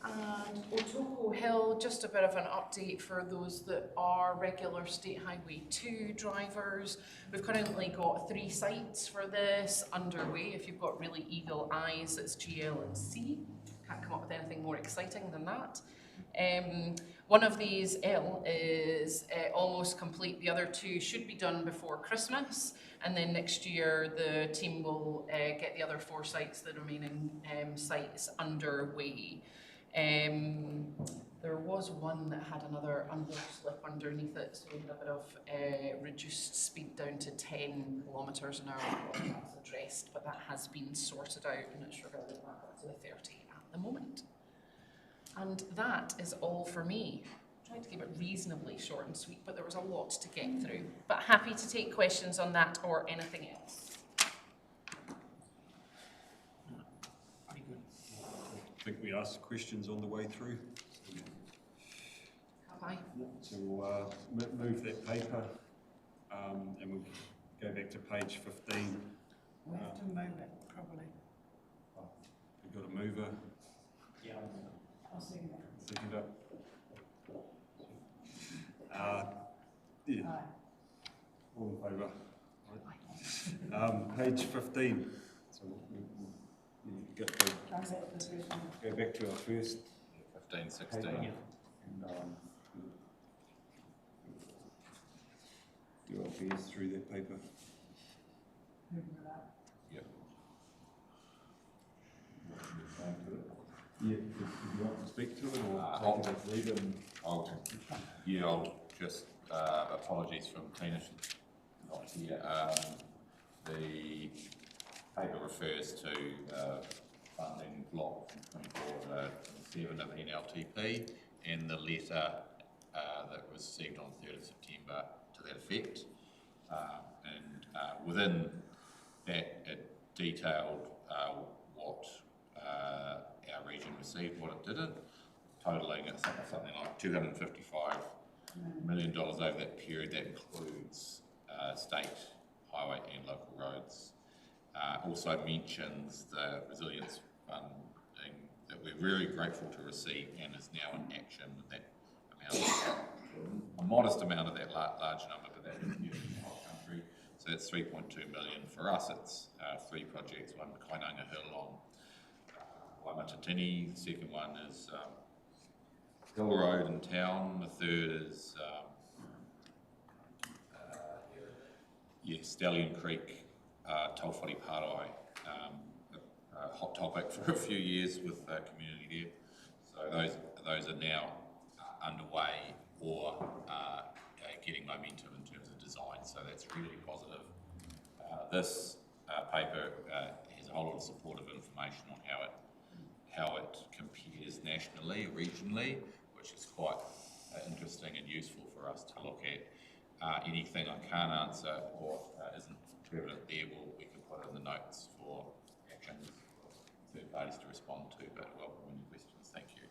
And Otoko Hill, just a bit of an update for those that are regular State Highway 2 drivers. We've currently got 3 sites for this underway. If you've got really eagle eyes, it's GL and C. Can't come up with anything more exciting than that. One of these, L, is almost complete. The other 2 should be done before Christmas. And then next year, the team will get the other 4 sites, the remaining sites, underway. There was one that had another underslip underneath it, so we had a bit of reduced speed down to 10 kilometres an hour. That's addressed, but that has been sorted out and it's reverted back up to the 30 at the moment. And that is all for me. I tried to keep it reasonably short and sweet, but there was a lot to get through. But happy to take questions on that or anything else. I think we asked questions on the way through. Have I? So we'll move that paper and we'll go back to page 15. We have to move it, probably. We've got a mover. Yeah. I'll see that. Second up. Yeah. Aye. All in favour. Page 15. So we'll get to go back to our first 15, 16. paper. And do our best through that paper. Yep. Yeah, do you want to speak to it or I'll take it as lead and I'll just apologies from Tina, she's not here. The paper refers to funding block 24 7 of NLTP, and the letter that was received on 3rd of September to that effect. And within that, it detailed what our region received, what it didn't, totalling at something like $255 million over that period. That includes state, highway and local roads. Also mentions the resilience funding that we're very grateful to receive and is now in action. That amount, a modest amount of that large number, but that is used in the whole country. So that's 3.2 million. For us, it's 3 projects. One, Kainanga Hill on Waimatatini. The second one is Hill Road in town. The third is Stallion Creek, Tauwhari Pārai, a hot topic for a few years with the community there. So those are now underway or getting momentum in terms of design. So that's really positive. This paper has a whole lot of supportive information on how it compares nationally, regionally, which is quite interesting and useful for us to look at. Anything I can't answer or isn't prevalent there, we can put it in the notes for actions for third parties to respond to, but welcome any questions. Thank you.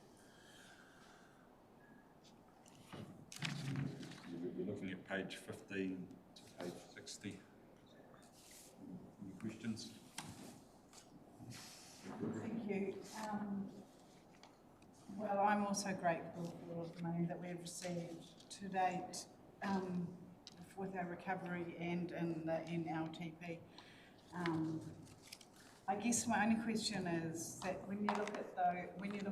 page 15 to page 60. Any questions? Thank you. Well, I'm also grateful for the money that we've received to date with our recovery and in the NLTP. I guess my only question is that when you look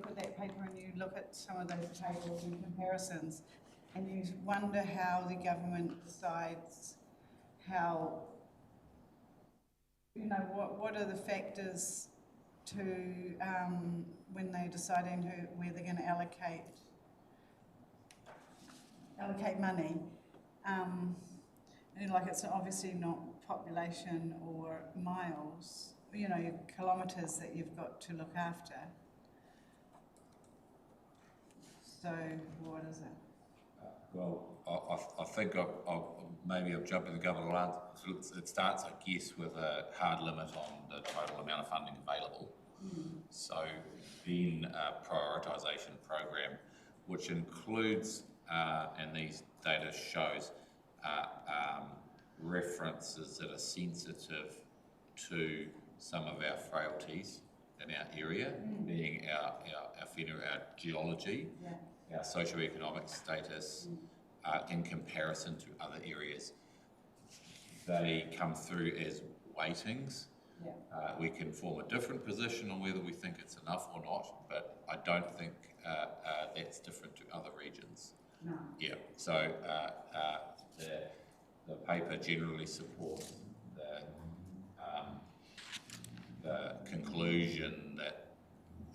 at that paper and you look at some of those tables and comparisons, and you wonder how the government decides how, what are the factors to when they're deciding where they're going to allocate money. And like it's obviously not population or miles, kilometres that you've got to look after. So what is it? Well, I think maybe I've jumped in the government line. It starts, I guess, with a hard limit on the total amount of funding available. So then a prioritisation program, which includes, and these data shows, references that are sensitive to some of our frailties in our area, being our geology, our socioeconomic status, in comparison to other areas. They come through as weightings. We can form a different position on whether we think it's enough or not, but I don't think that's different to other regions. No. Yeah, so the paper generally supports the conclusion that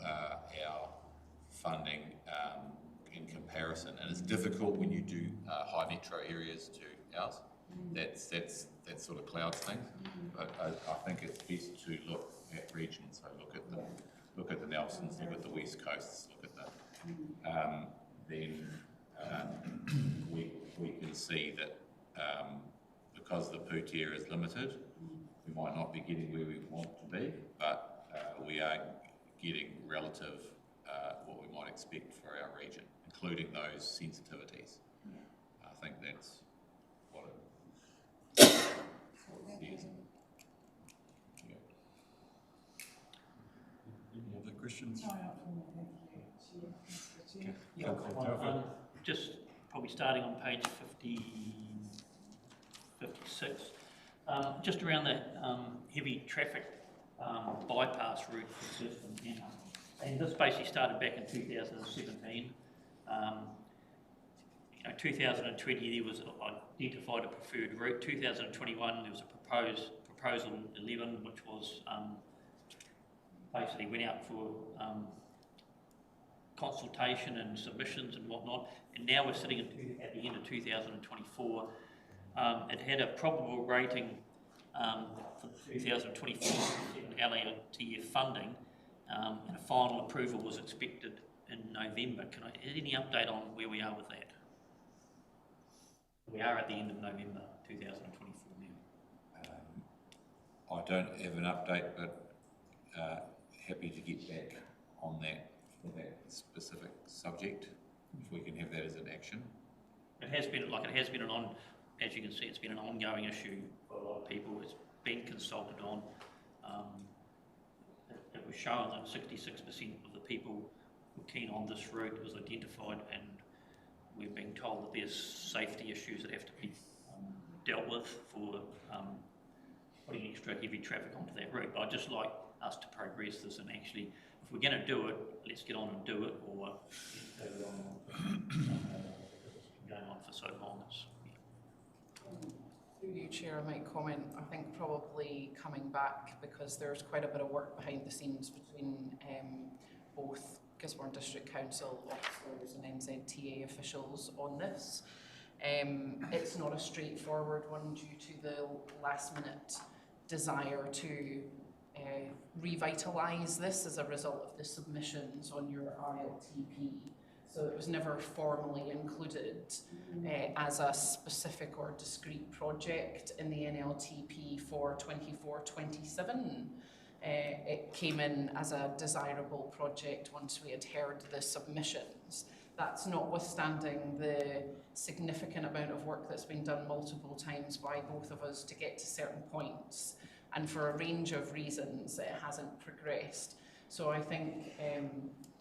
our funding in comparison, and it's difficult when you do high metro areas to ours, that sort of clouds things, but I think it's best to look at regions, so look at the Nelsons, look at the West Coasts, look at the, then we can see that because the pūtea is limited, we might not be getting where we want to be, but we are getting relative what we might expect for our region, including those sensitivities. I think that's what it is. Yeah. Any other questions? Just probably starting on page 56, just around the heavy traffic bypass route for Surfing now. And this basically started back in 2017. 2020 there was identified a preferred route. 2021 there was a proposal 11, which was basically went out for consultation and submissions and whatnot. And now we're sitting at the end of 2024. It had a probable rating for 2024 NLTP funding, and a final approval was expected in November. Can I get any update on where we are with that? We are at the end of November 2024 now. I don't have an update, but happy to get back on that for that specific subject, if we can have that as an action. It has been as you can see, it's been an ongoing issue for a lot of people. It's been consulted on. It was shown that 66% of the people were keen on this route. It was identified, and we've been told that there's safety issues that have to be dealt with for putting extra heavy traffic onto that route. But I'd just like us to progress this, and actually, if we're going to do it, let's get on and do it, or going on for so long. Through you, Chair, I might comment. I think probably coming back, because there's quite a bit of work behind the scenes between both Gisborne District Council officers and NZTA officials on this. It's not a straightforward one due to the last minute desire to revitalise this as a result of the submissions on your RLTP. So it was never formally included as a specific or discrete project in the NLTP for 24-27. It came in as a desirable project once we had heard the submissions. That's notwithstanding the significant amount of work that's been done multiple times by both of us to get to certain points, and for a range of reasons it hasn't progressed. So I think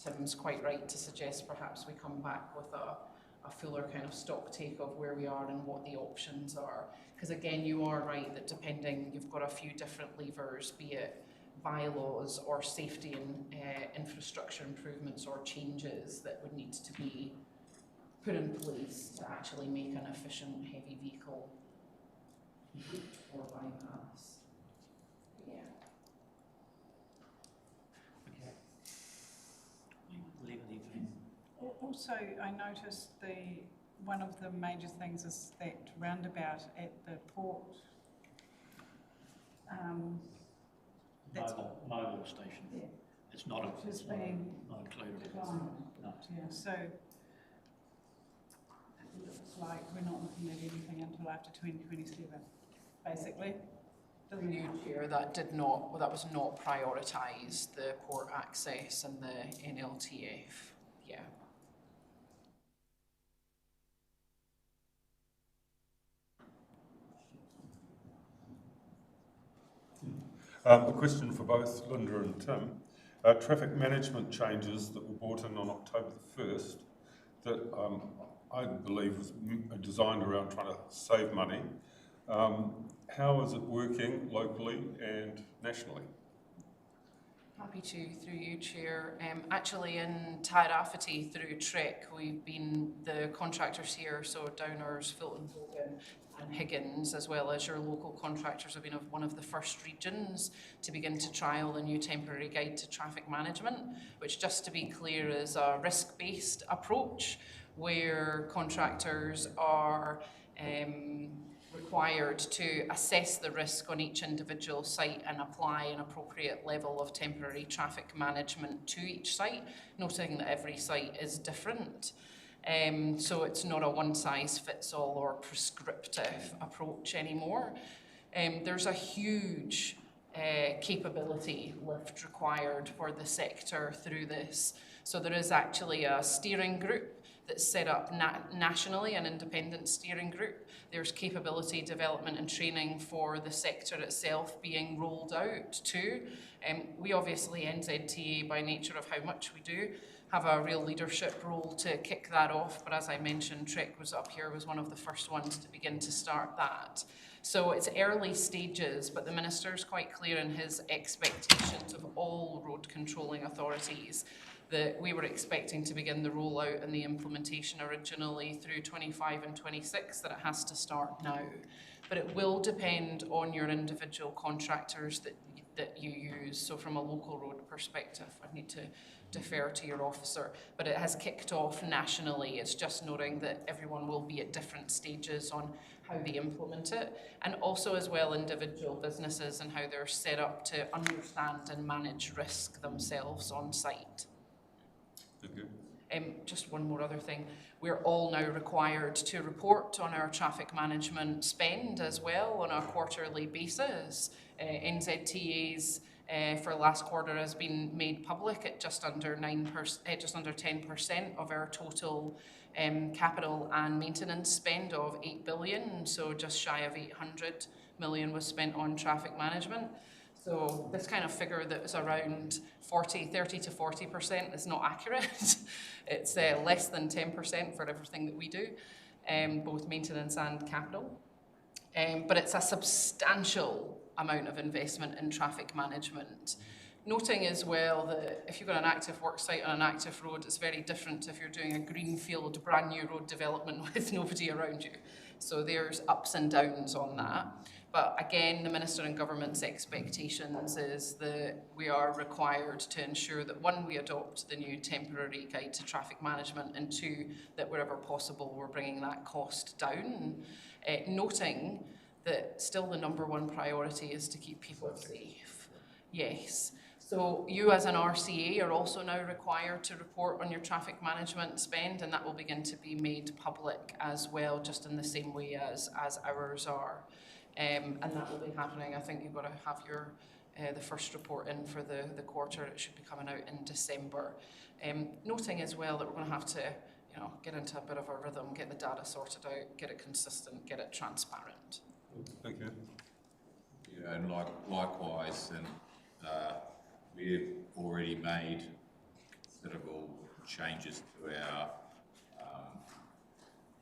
Tim's quite right to suggest perhaps we come back with a fuller kind of stock take of where we are and what the options are. Because again, you are right that depending, you've got a few different levers, be it bylaws or safety and infrastructure improvements or changes that would need to be put in place to actually make an efficient heavy vehicle or bypass. Yeah. Also, I noticed one of the major things is that roundabout at the port. That's mobile station. Yeah. It's not being not included. declined. No. Yeah, so it looks like we're not looking at anything until after 2027, basically. New Chair, that was not prioritised, the port access and the NLTF. Yeah. A question for both Linda and Tim. Traffic management changes that were brought in on October the 1st that I believe was designed around trying to save money. How is it working locally and nationally? Happy to, through you, Chair. Actually in Tairafiti through Trek, we've been the contractors here, so Downers, Fulton Hogan and Higgins, as well as your local contractors, have been one of the first regions to begin to trial the new temporary guide to traffic management, which, just to be clear, is a risk-based approach where contractors are required to assess the risk on each individual site and apply an appropriate level of temporary traffic management to each site, noting that every site is different. So it's not a one-size-fits-all or prescriptive approach anymore. There's a huge capability lift required for the sector through this. So there is actually a steering group that's set up nationally, an independent steering group. There's capability development and training for the sector itself being rolled out too. We obviously, NZTA, by nature of how much we do, have a real leadership role to kick that off. But as I mentioned, Trek was up here, was one of the first ones to begin to start that. So it's early stages, but the Minister's quite clear in his expectations of all road controlling authorities that we were expecting to begin the rollout and the implementation originally through 25 and 26, that it has to start now. But it will depend on your individual contractors that you use. So from a local road perspective, I need to defer to your officer, but it has kicked off nationally. It's just noting that everyone will be at different stages on how they implement it, and also as well individual businesses and how they're set up to understand and manage risk themselves on site. Thank you. Just one more other thing. We're all now required to report on our traffic management spend as well on a quarterly basis. NZTA's for last quarter has been made public at just under 10% of our total capital and maintenance spend of 8 billion. So just shy of 800 million was spent on traffic management. So this kind of figure that is around 30 to 40% is not accurate. It's less than 10% for everything that we do, both maintenance and capital. But it's a substantial amount of investment in traffic management. Noting as well that if you've got an active work site on an active road, it's very different if you're doing a greenfield, brand new road development with nobody around you. So there's ups and downs on that. But again, the Minister and Government's expectations is that we are required to ensure that, one, we adopt the new temporary guide to traffic management, and two, that wherever possible, we're bringing that cost down. Noting that still the number one priority is to keep people safe. Yes. So you as an RCA are also now required to report on your traffic management spend, and that will begin to be made public as well, just in the same way as ours are. And that will be happening. I think you've got to have your the first report in for the quarter. It should be coming out in December. Noting as well that we're going to have to you know, get into a bit of a rhythm, get the data sorted out, get it consistent, get it transparent. Thank you. Yeah, and likewise, and we've already made considerable changes to our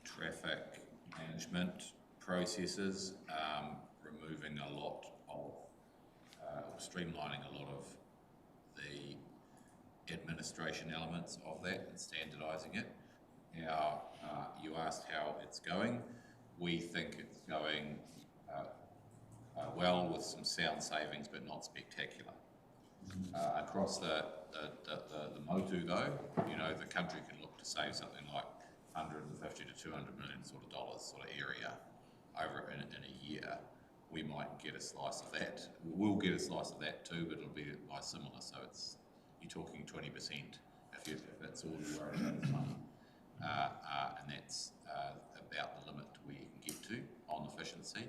traffic management processes, removing a lot of, streamlining a lot of the administration elements of that and standardising it. Now, you asked how it's going. We think it's going well, with some sound savings, but not spectacular. Across the motu though, you know, the country can look to save something like 150 to 200 million sort of dollars sort of area over in a year. We might get a slice of that. We'll get a slice of that too, but it'll be by similar. So it's, you're talking 20% if that's all you're worried about is money. And that's about the limit we can get to on efficiency.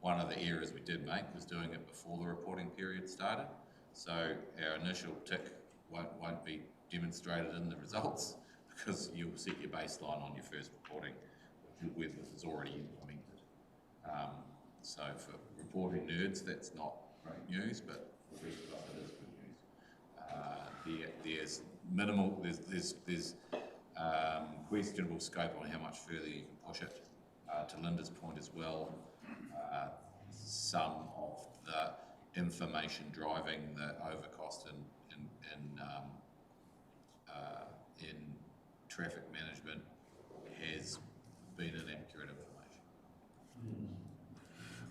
One of the errors we did make was doing it before the reporting period started. So our initial tick won't be demonstrated in the results, because you'll set your baseline on your first reporting with this is already implemented. So for reporting nerds, that's not great news, but for the rest of us, it is good news. There's minimal, there's questionable scope on how much further you can push it. To Linda's point as well, some of the information driving the overcost in traffic management has been inaccurate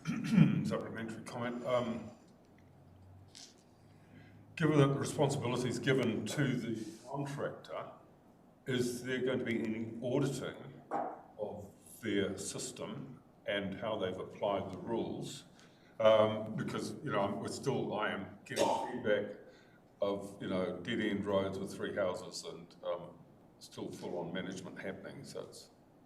information. Supplementary comment. Given that the responsibility is given to the contractor, is there going to be any auditing of their system and how they've applied the rules? Because, you know, I am getting feedback of, you know, dead-end roads with 3 houses and still full-on management happening. So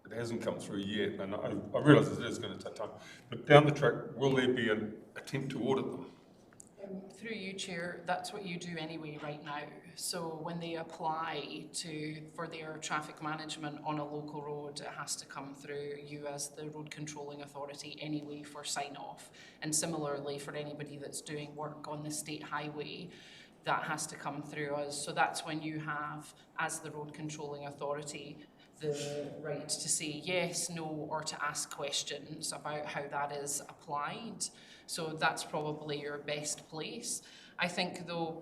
it hasn't come through yet, and I realise it is going to take time. But down the track, will there be an attempt to audit them? Through you, Chair, that's what you do anyway right now. So when they apply for their traffic management on a local road, it has to come through you as the road controlling authority anyway for sign-off. And similarly, for anybody that's doing work on the state highway, that has to come through us. So that's when you have, as the road controlling authority, the right to say yes, no, or to ask questions about how that is applied. So that's probably your best place. I think, though,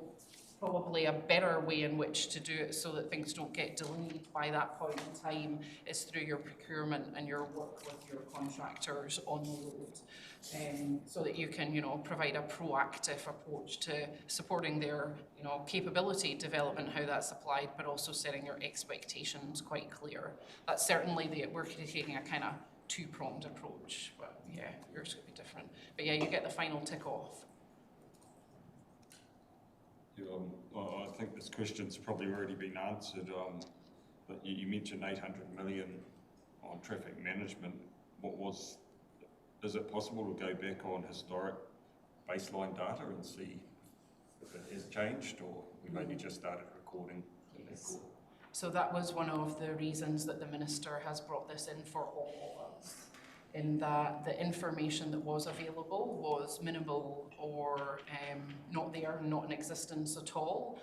probably a better way in which to do it so that things don't get delayed by that point in time is through your procurement and your work with your contractors on the road, so that you can, you know, provide a proactive approach to supporting their, you know, capability development, how that's applied, but also setting your expectations quite clear. That's certainly we're taking a kind of two-pronged approach, but yeah, yours could be different. But yeah, you get the final tick off. Yeah, well, I think this question's probably already been answered, but you mentioned 800 million on traffic management. Is it possible to go back on historic baseline data and see if it has changed, or we maybe just started recording? Yes. So that was one of the reasons that the Minister has brought this in for all of us, in that the information that was available was minimal or not there, not in existence at all.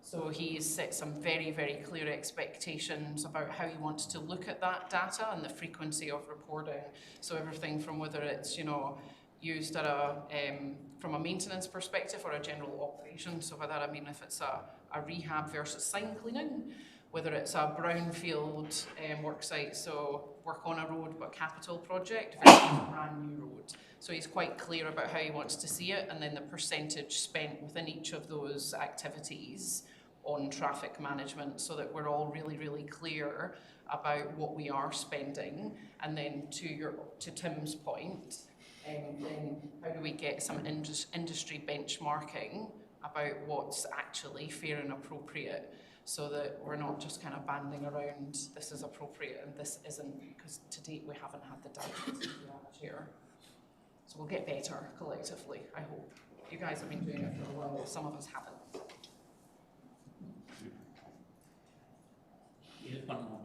So he's set some very, very clear expectations about how he wants to look at that data and the frequency of reporting. So everything from whether it's, you know, used at from a maintenance perspective or a general operation. So by that I mean if it's a rehab versus sign cleaning, whether it's a brownfield work site, so work on a road but capital project versus a brand new road. So he's quite clear about how he wants to see it, and then the percentage spent within each of those activities on traffic management, so that we're all really, really clear about what we are spending. And then to Tim's point, then how do we get some industry benchmarking about what's actually fair and appropriate, so that we're not just kind of banding around this is appropriate and this isn't, because to date we haven't had the data here. So we'll get better collectively, I hope. You guys have been doing it for a while, some of us haven't. Yeah, one more.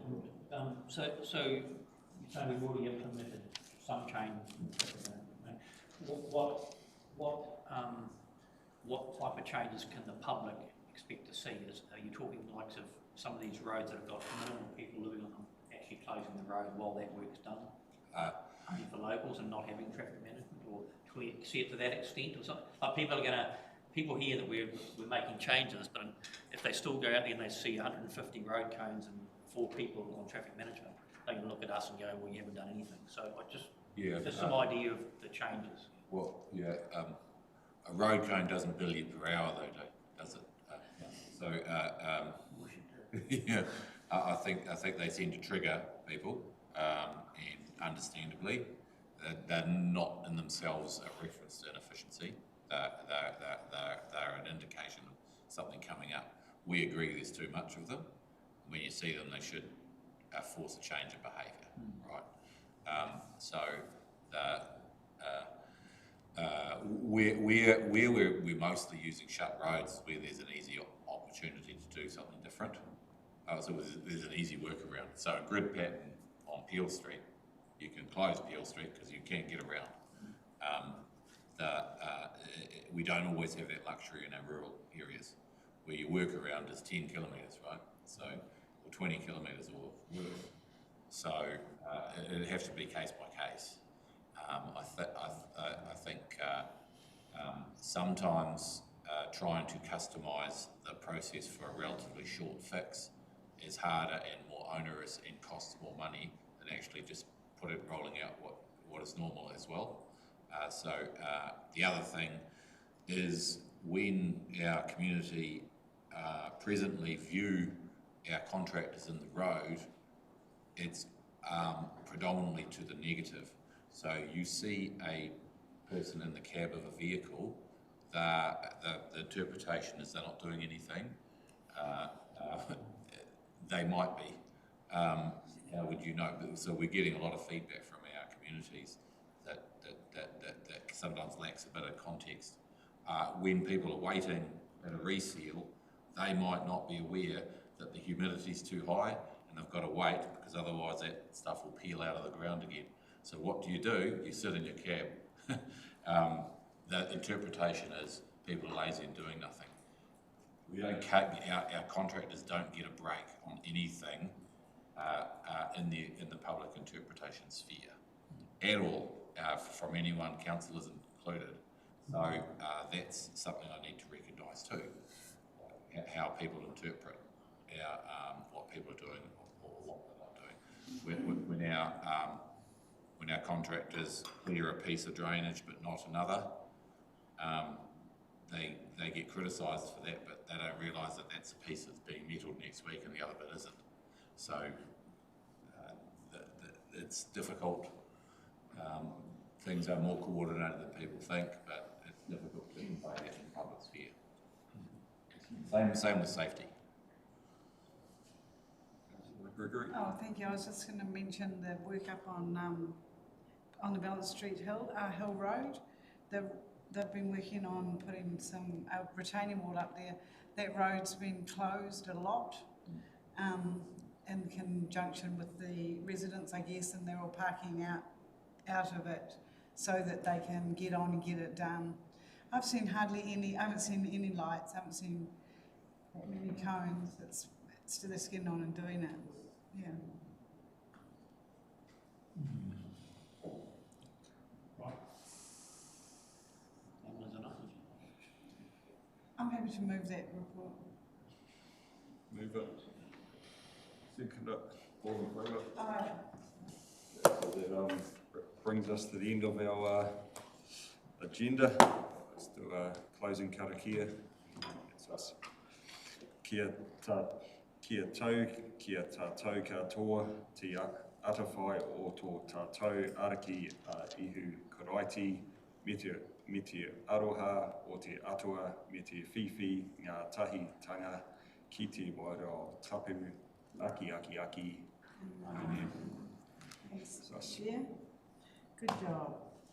So you say we've already implemented some change. What type of changes can the public expect to see? Are you talking likes of some of these roads that have got minimal people living on them, actually closing the road while that work's done? Only for locals and not having traffic management, or can we see it to that extent or something? Like people hear that we're making changes, but if they still go out there and they see 150 road cones and 4 people on traffic management, they can look at us and go, well, you haven't done anything. So just some idea of the changes. Well, yeah, a road cone doesn't bill you per hour though, does it? Yeah, I think they seem to trigger people, and understandably, they're not in themselves a reference to inefficiency. They're an indication of something coming up. We agree there's too much of them. When you see them, they should force a change of behaviour, right? Where we're mostly using shut roads, where there's an easy opportunity to do something different. So there's an easy workaround. So a grid pattern on Peel Street, you can close Peel Street because you can't get around. We don't always have that luxury in our rural areas, where your workaround is 10 kilometres, right? So, or 20 kilometres or worse. So it'd have to be case by case. I think sometimes trying to customise the process for a relatively short fix is harder and more onerous and costs more money than actually just rolling out what is normal as well. The other thing is, when our community presently view our contractors in the road, it's predominantly to the negative. So you see a person in the cab of a vehicle, the interpretation is they're not doing anything. They might be. How would you know? So we're getting a lot of feedback from our communities that sometimes lacks a bit of context. When people are waiting at a reseal, they might not be aware that the humidity is too high and they've got to wait, because otherwise that stuff will peel out of the ground again. So what do? You sit in your cab. The interpretation is people are lazy and doing nothing. We don't our contractors don't get a break on anything in the public interpretation sphere at all, from anyone, councillors included. So that's something I need to recognise too, how people interpret what people are doing or what they're not doing. When our contractors clear a piece of drainage but not another, they get criticised for that, but they don't realise that that's a piece that's being metalled next week and the other bit isn't. So it's difficult. Things are more coordinated than people think, but it's difficult to convey that in the public sphere. Same with safety. Oh, thank you. I was just going to mention the work up on the Balance Street Hill Road. They've been working on putting some retaining wall up there. That road's been closed a lot in conjunction with the residents, I guess, and they're all parking out of it so that they can get on and get it done. I haven't seen any lights, I haven't seen that many cones. It's to the skin on and doing it. Yeah. I'm happy to move that report. Move it. Second it. All in favour? Aye. So that brings us to the end of our agenda. Let's do a closing karakia. It's us. Kia tau, kia tātou katoa, te atawhai o tō tātou ariki ihu karaiti, me te aroha o te atua, me te whiwhi, ngā tahi tanga, ki te wairao tapu, aki. Amen. Thanks, Chair. Good job.